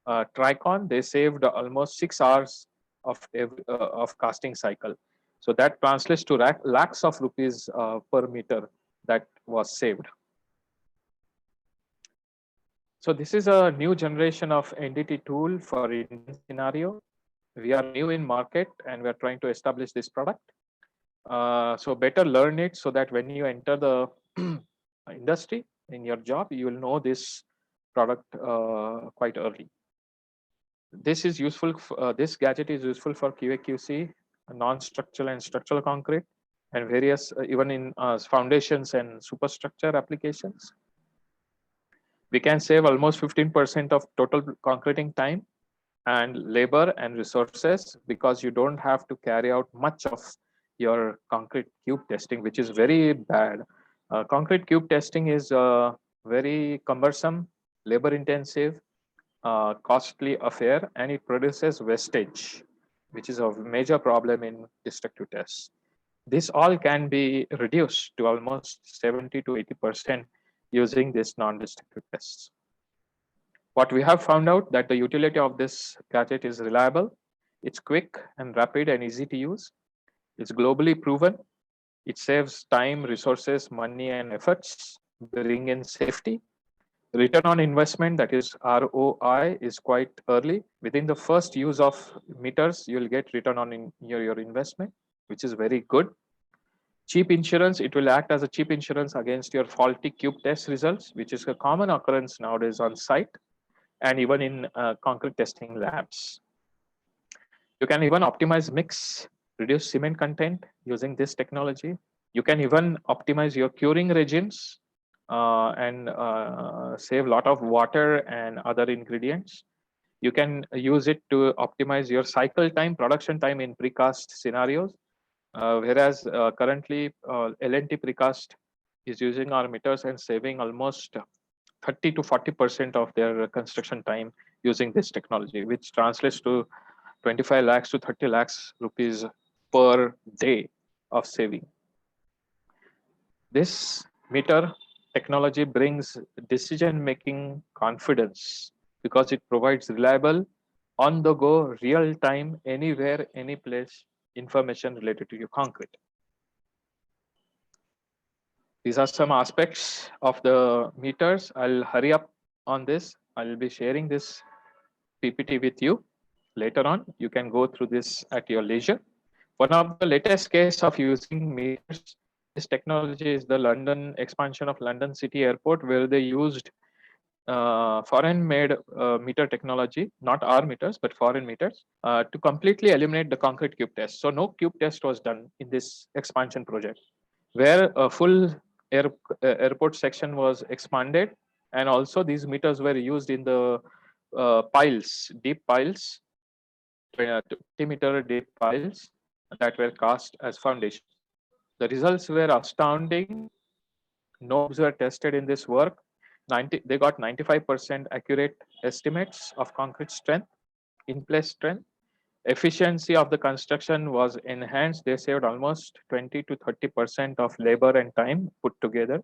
Tricon, they saved almost 6 hours of casting cycle. So that translates to lakhs of rupees per meter that was saved. So this is a new generation of NDT tool for Indian scenario. We are new in market and we are trying to establish this product. So better learn it so that when you enter the industry in your job, you will know this product quite early. This is useful. This gadget is useful for QA/QC, non-structural and structural concrete, and various even in foundations and superstructure applications. We can save almost 15% of total concreting time and labor and resources because you don't have to carry out much of your concrete cube testing, which is very bad. Concrete cube testing is very cumbersome, labor intensive, costly affair, and it produces wastage, which is a major problem in destructive tests. This all can be reduced to almost 70 to 80% using this non-destructive tests. What we have found out that the utility of this gadget is reliable, it's quick and rapid and easy to use, it's globally proven, it saves time, resources, money, and efforts, bring in safety. Return on investment, that is ROI, is quite early. Within the first use of meters, you'll get return on your investment, which is very good. Cheap insurance, it will act as a cheap insurance against your faulty cube test results, which is a common occurrence nowadays on site and even in concrete testing labs. You can even optimize mix, reduce cement content using this technology. You can even optimize your curing regimes and save a lot of water and other ingredients. You can use it to optimize your cycle time, production time in precast scenarios. Whereas currently L&T precast is using our meters and saving almost 30 to 40% of their construction time using this technology, which translates to 25 lakhs to 30 lakhs rupees per day of saving. This meter technology brings decision-making confidence because it provides reliable, on-the-go, real-time, anywhere, any place information related to your concrete. These are some aspects of the meters. I'll hurry up on this. I'll be sharing this PPT with you later on. You can go through this at your leisure. One of the latest case of using meters, this technology is the London expansion of London City Airport, where they used foreign-made meter technology, not our meters, but foreign meters, to completely eliminate the concrete cube test. So no cube test was done in this expansion project, where a full airport section was expanded, and also these meters were used in the piles, deep piles, 20-meter deep piles that were cast as foundation. The results were astounding. Knobs were tested in this work. They got 95% accurate estimates of concrete strength, in-place strength. Efficiency of the construction was enhanced. They saved almost 20 to 30% of labor and time put together.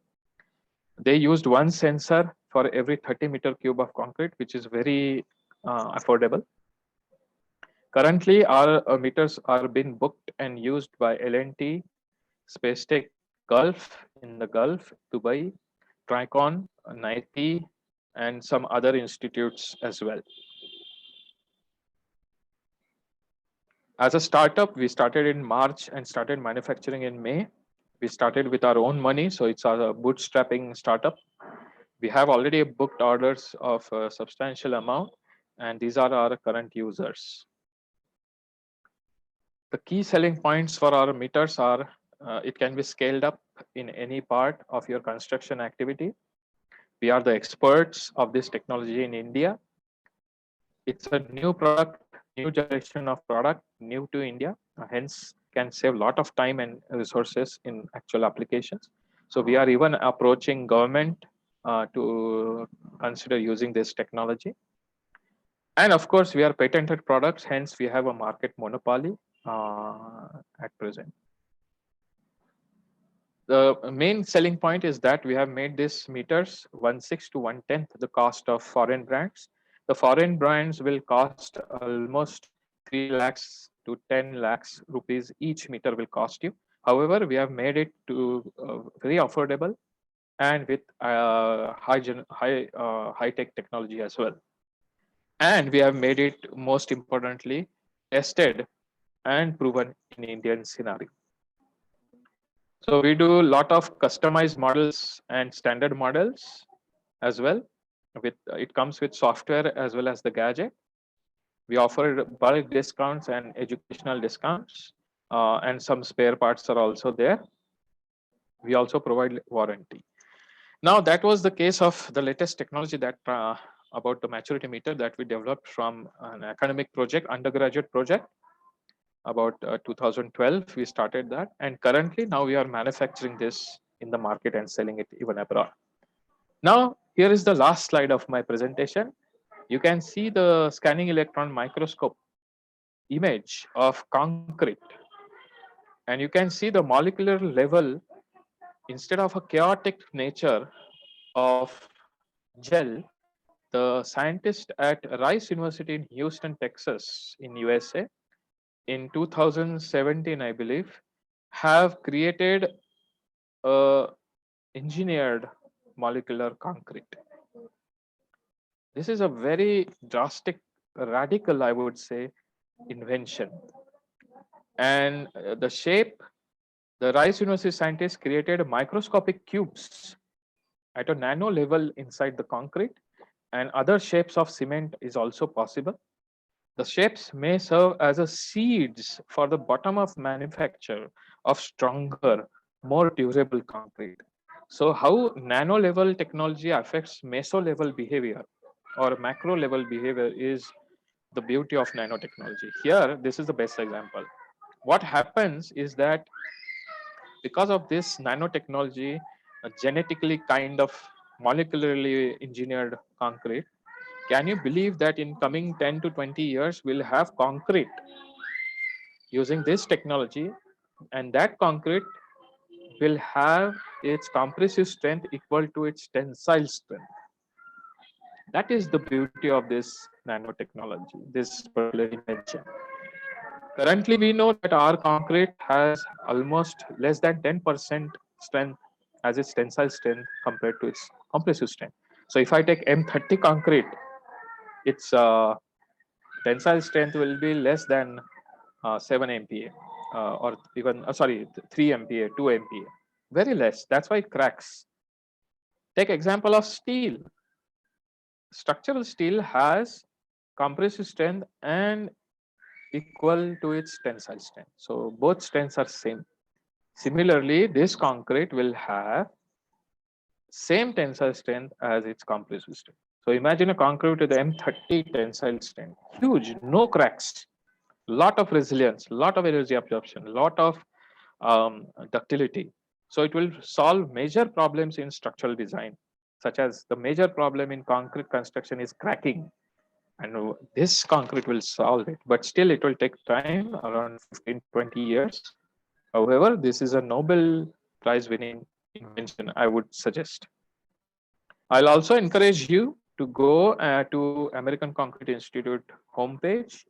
They used one sensor for every 30-meter cube of concrete, which is very affordable. Currently, our meters are being booked and used by L&T, Spacetech Gulf in the Gulf, Dubai, Tricon, Nike, and some other institutes as well. As a startup, we started in March and started manufacturing in May. We started with our own money, so it's a bootstrapping startup. We have already booked orders of a substantial amount, and these are our current users. The key selling points for our meters are it can be scaled up in any part of your construction activity. We are the experts of this technology in India. It's a new product, new generation of product, new to India, hence can save a lot of time and resources in actual applications. So we are even approaching government to consider using this technology. And of course, we are patented products, hence we have a market monopoly at present. The main selling point is that we have made this meters 1/6 to 1/10 the cost of foreign brands. The foreign brands will cost almost 3 lakhs to 10 lakhs rupees each meter will cost you. However, we have made it to very affordable and with high-tech technology as well. And we have made it, most importantly, tested and proven in Indian scenario. So we do a lot of customized models and standard models as well. It comes with software as well as the gadget. We offer bulk discounts and educational discounts, and some spare parts are also there. We also provide warranty. Now that was the case of the latest technology that about the maturity meter that we developed from an academic project, undergraduate project. About 2012, we started that, and currently now we are manufacturing this in the market and selling it even abroad. Now, here is the last slide of my presentation. You can see the scanning electron microscope image of concrete, and you can see the molecular level. Instead of a chaotic nature of gel, the scientists at Rice University in Houston, Texas, in USA, in 2017, I believe, have created a engineered molecular concrete. This is a very drastic, radical, I would say, invention. And the shape, the Rice University scientists created microscopic cubes at a nano level inside the concrete, and other shapes of cement is also possible. The shapes may serve as a seeds for the bottom of manufacture of stronger, more durable concrete. So how nano level technology affects meso level behavior or macro level behavior is the beauty of nanotechnology. Here, this is the best example. What happens is that because of this nanotechnology, a genetically kind of molecularly engineered concrete, can you believe that in coming 10 to 20 years, we'll have concrete using this technology, and that concrete will have its compressive strength equal to its tensile strength. That is the beauty of this nanotechnology, this particular invention. Currently, we know that our concrete has almost less than 10% strength as its tensile strength compared to its compressive strength. So if I take M30 concrete, its tensile strength will be less than 7 MPa or even, 3 MPa, 2 MPa, very less. That's why it cracks. Take example of steel. Structural steel has compressive strength and equal to its tensile strength. So both strengths are same. Similarly, this concrete will have same tensile strength as its compressive strength. So imagine a concrete with M30 tensile strength, huge, no cracks, lot of resilience, lot of energy absorption, lot of ductility. So it will solve major problems in structural design, such as the major problem in concrete construction is cracking. And this concrete will solve it, but still it will take time, around 15, 20 years. However, this is a Nobel Prize winning invention, I would suggest. I'll also encourage you to go to American Concrete Institute homepage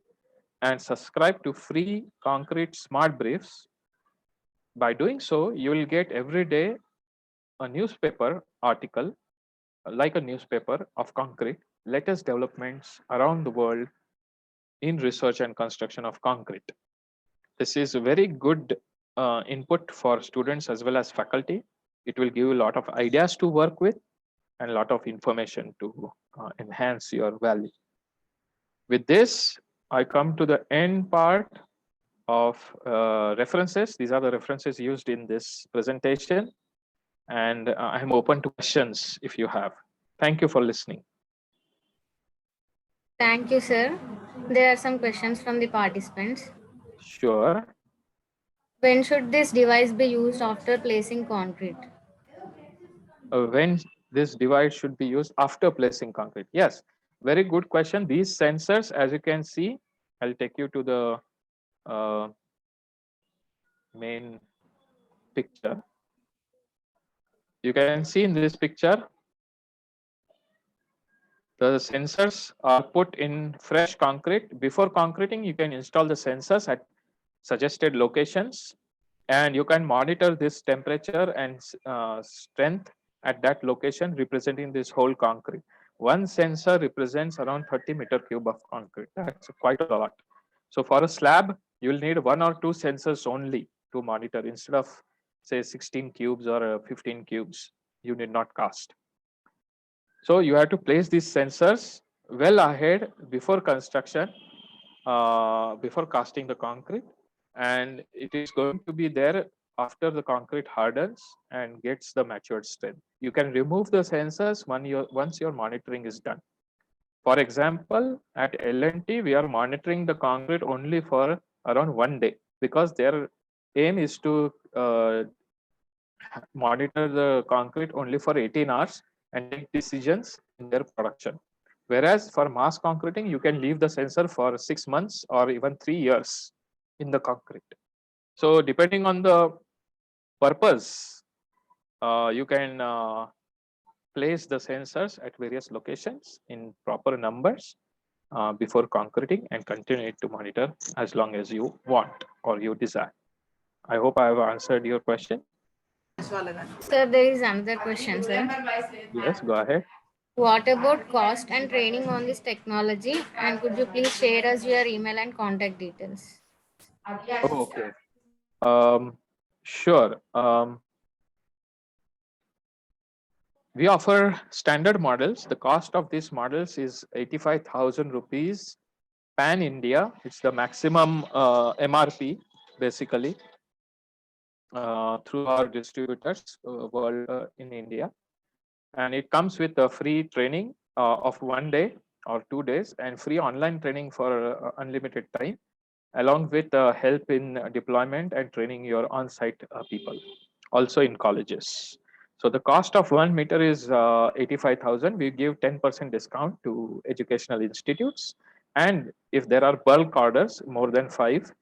and subscribe to free concrete smart briefs. By doing so, you will get every day a newspaper article, like a newspaper of concrete, latest developments around the world in research and construction of concrete. This is a very good input for students as well as faculty. It will give you a lot of ideas to work with and a lot of information to enhance your value. With this, I come to the end part of references. These are the references used in this presentation, and I'm open to questions if you have. Thank you for listening. Thank you, sir. There are some questions from the participants. Sure. When should this device be used after placing concrete? When this device should be used after placing concrete? Yes, very good question. These sensors, as you can see, I'll take you to the main picture. You can see in this picture, the sensors are put in fresh concrete. Before concreting, you can install the sensors at suggested locations, and you can monitor this temperature and strength at that location, representing this whole concrete. One sensor represents around 30 meter cube of concrete. That's quite a lot. So for a slab, you will need 1 or 2 sensors only to monitor instead of say 16 cubes or 15 cubes. You need not cast. So you have to place these sensors well ahead before construction, before casting the concrete, and it is going to be there after the concrete hardens and gets the matured strength. You can remove the sensors once your monitoring is done. For example, at L&T, we are monitoring the concrete only for around 1 day because their aim is to monitor the concrete only for 18 hours and take decisions in their production. Whereas for mass concreting, you can leave the sensor for 6 months or even 3 years in the concrete. So depending on the purpose, you can place the sensors at various locations in proper numbers before concreting and continue to monitor as long as you want or you desire. I hope I have answered your question. Sir, there is another question, sir. Yes, go ahead. What about cost and training on this technology? And could you please share us your email and contact details? Oh, okay. Sure. We offer standard models. The cost of these models is 85,000 rupees pan India. It's the maximum MRP basically through our distributors world in India. And it comes with a free training of 1 day or 2 days and free online training for unlimited time, along with help in deployment and training your on-site people, also in colleges. So the cost of 1 meter is 85,000. We give 10% discount to educational institutes. And if there are bulk orders, more than 5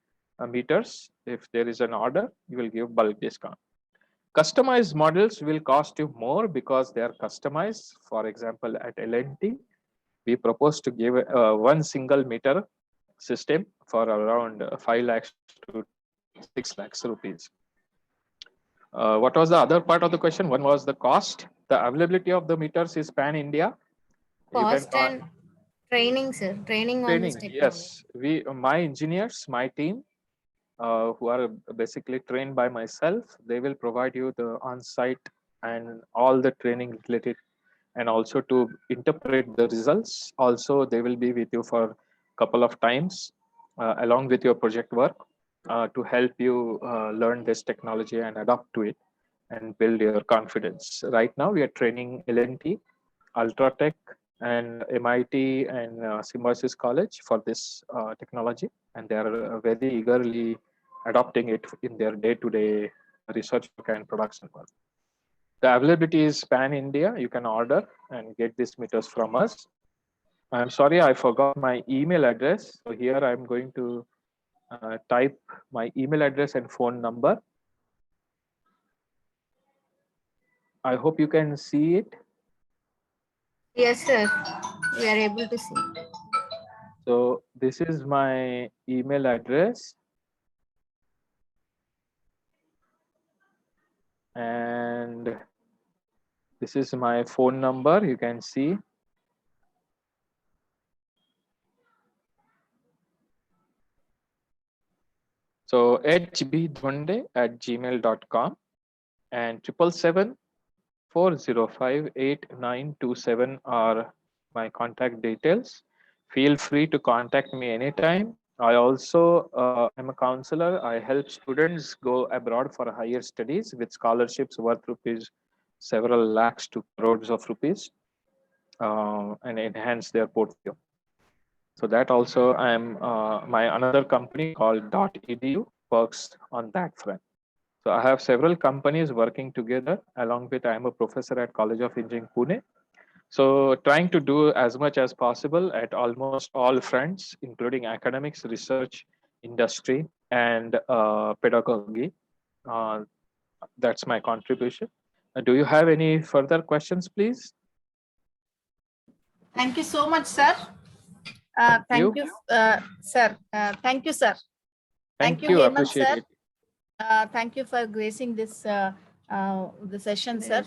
meters, if there is an order, you will give bulk discount. Customized models will cost you more because they are customized. For example, at L&T, we propose to give one single meter system for around 5 lakhs to 6 lakhs rupees. What was the other part of the question? One was the cost. The availability of the meters is pan India. Cost and training, sir. Training on this technology. Yes, my engineers, my team, who are basically trained by myself, they will provide you the on-site and all the training related, and also to interpret the results. Also, they will be with you for a couple of times along with your project work to help you learn this technology and adapt to it and build your confidence. Right now, we are training L&T, Ultratech, and MIT and Symbiosis College for this technology, and they are very eagerly adopting it in their day-to-day research work and production work. The availability is pan India. You can order and get these meters from us. I'm sorry, I forgot my email address. So here I'm going to type my email address and phone number. I hope you can see it. Yes, sir. We are able to see. So this is my email address. And this is my phone number, you can see. So hbdhonde@gmail.com and 777-405-8927 are my contact details. Feel free to contact me anytime. I also am a counselor. I help students go abroad for higher studies with scholarships worth rupees several lakhs to crores of rupees and enhance their portfolio. So that also I'm my another company called .edu works on that front. So I have several companies working together along with I am a professor at College of Engineering Pune. So trying to do as much as possible at almost all fronts, including academics, research, industry, and pedagogy. That's my contribution. Do you have any further questions, please? Thank you so much, sir. Thank you, sir. Thank you, sir. Thank you. Hemant, Appreciate sir. it. Thank you for gracing this the session, sir.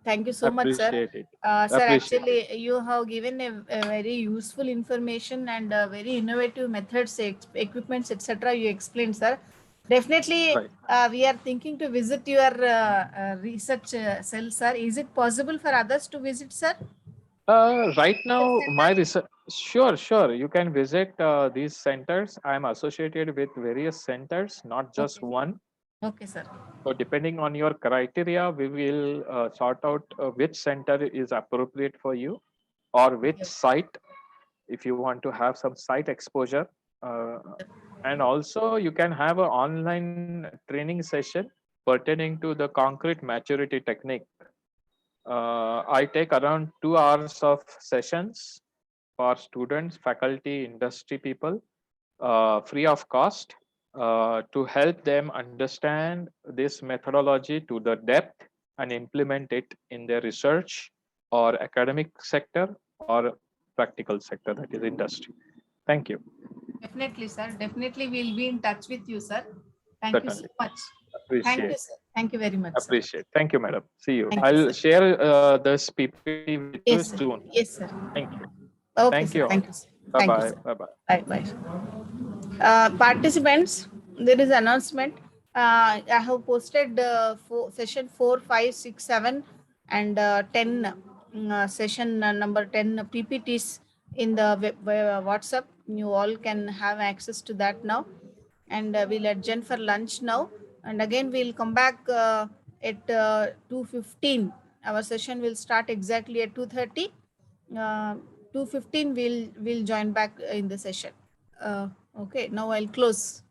Thank you so much, sir. Appreciate it. Sir, Appreciate actually, you have given a very useful information and very innovative methods, equipments, etc. You explained, sir. Definitely, Right. we are thinking to visit your research cell, sir. Is it possible for others to visit, sir? Right now, my research, sure. You can visit these centers. I'm associated with various centers, not just Okay. one. Okay, sir. So depending on your criteria, we will sort out which center is appropriate for you or which Okay. site, if you want to have some site exposure. And also you can have an online training session pertaining to the concrete maturity technique. I take around 2 hours of sessions for students, faculty, industry people, free of cost, to help them understand this methodology to the depth and implement it in their research or academic sector or practical sector, that is industry. Thank you. Definitely, sir. Definitely, we'll be in touch with you, sir. Thank you so Certainly. much. Thank Appreciate. you, sir. Thank you very much, sir. Appreciate. Thank you, madam. See you. Thank you, I'll sir. share this PPT with you Yes, sir. soon. Yes, sir. Thank you. Okay, Thank sir. you. Thank you, sir. Bye Thank you, bye. sir. Bye bye. Bye, bye. Participants, there is announcement. I have posted session 4, 5, 6, 7 and 10 session number 10 PPTs in the WhatsApp. You all can have access to that now. And we'll adjourn for lunch now. And again, we'll come back at 2:15. Our session will start exactly at 2:30. 2:15 we'll join back in the session. Okay, now I'll close.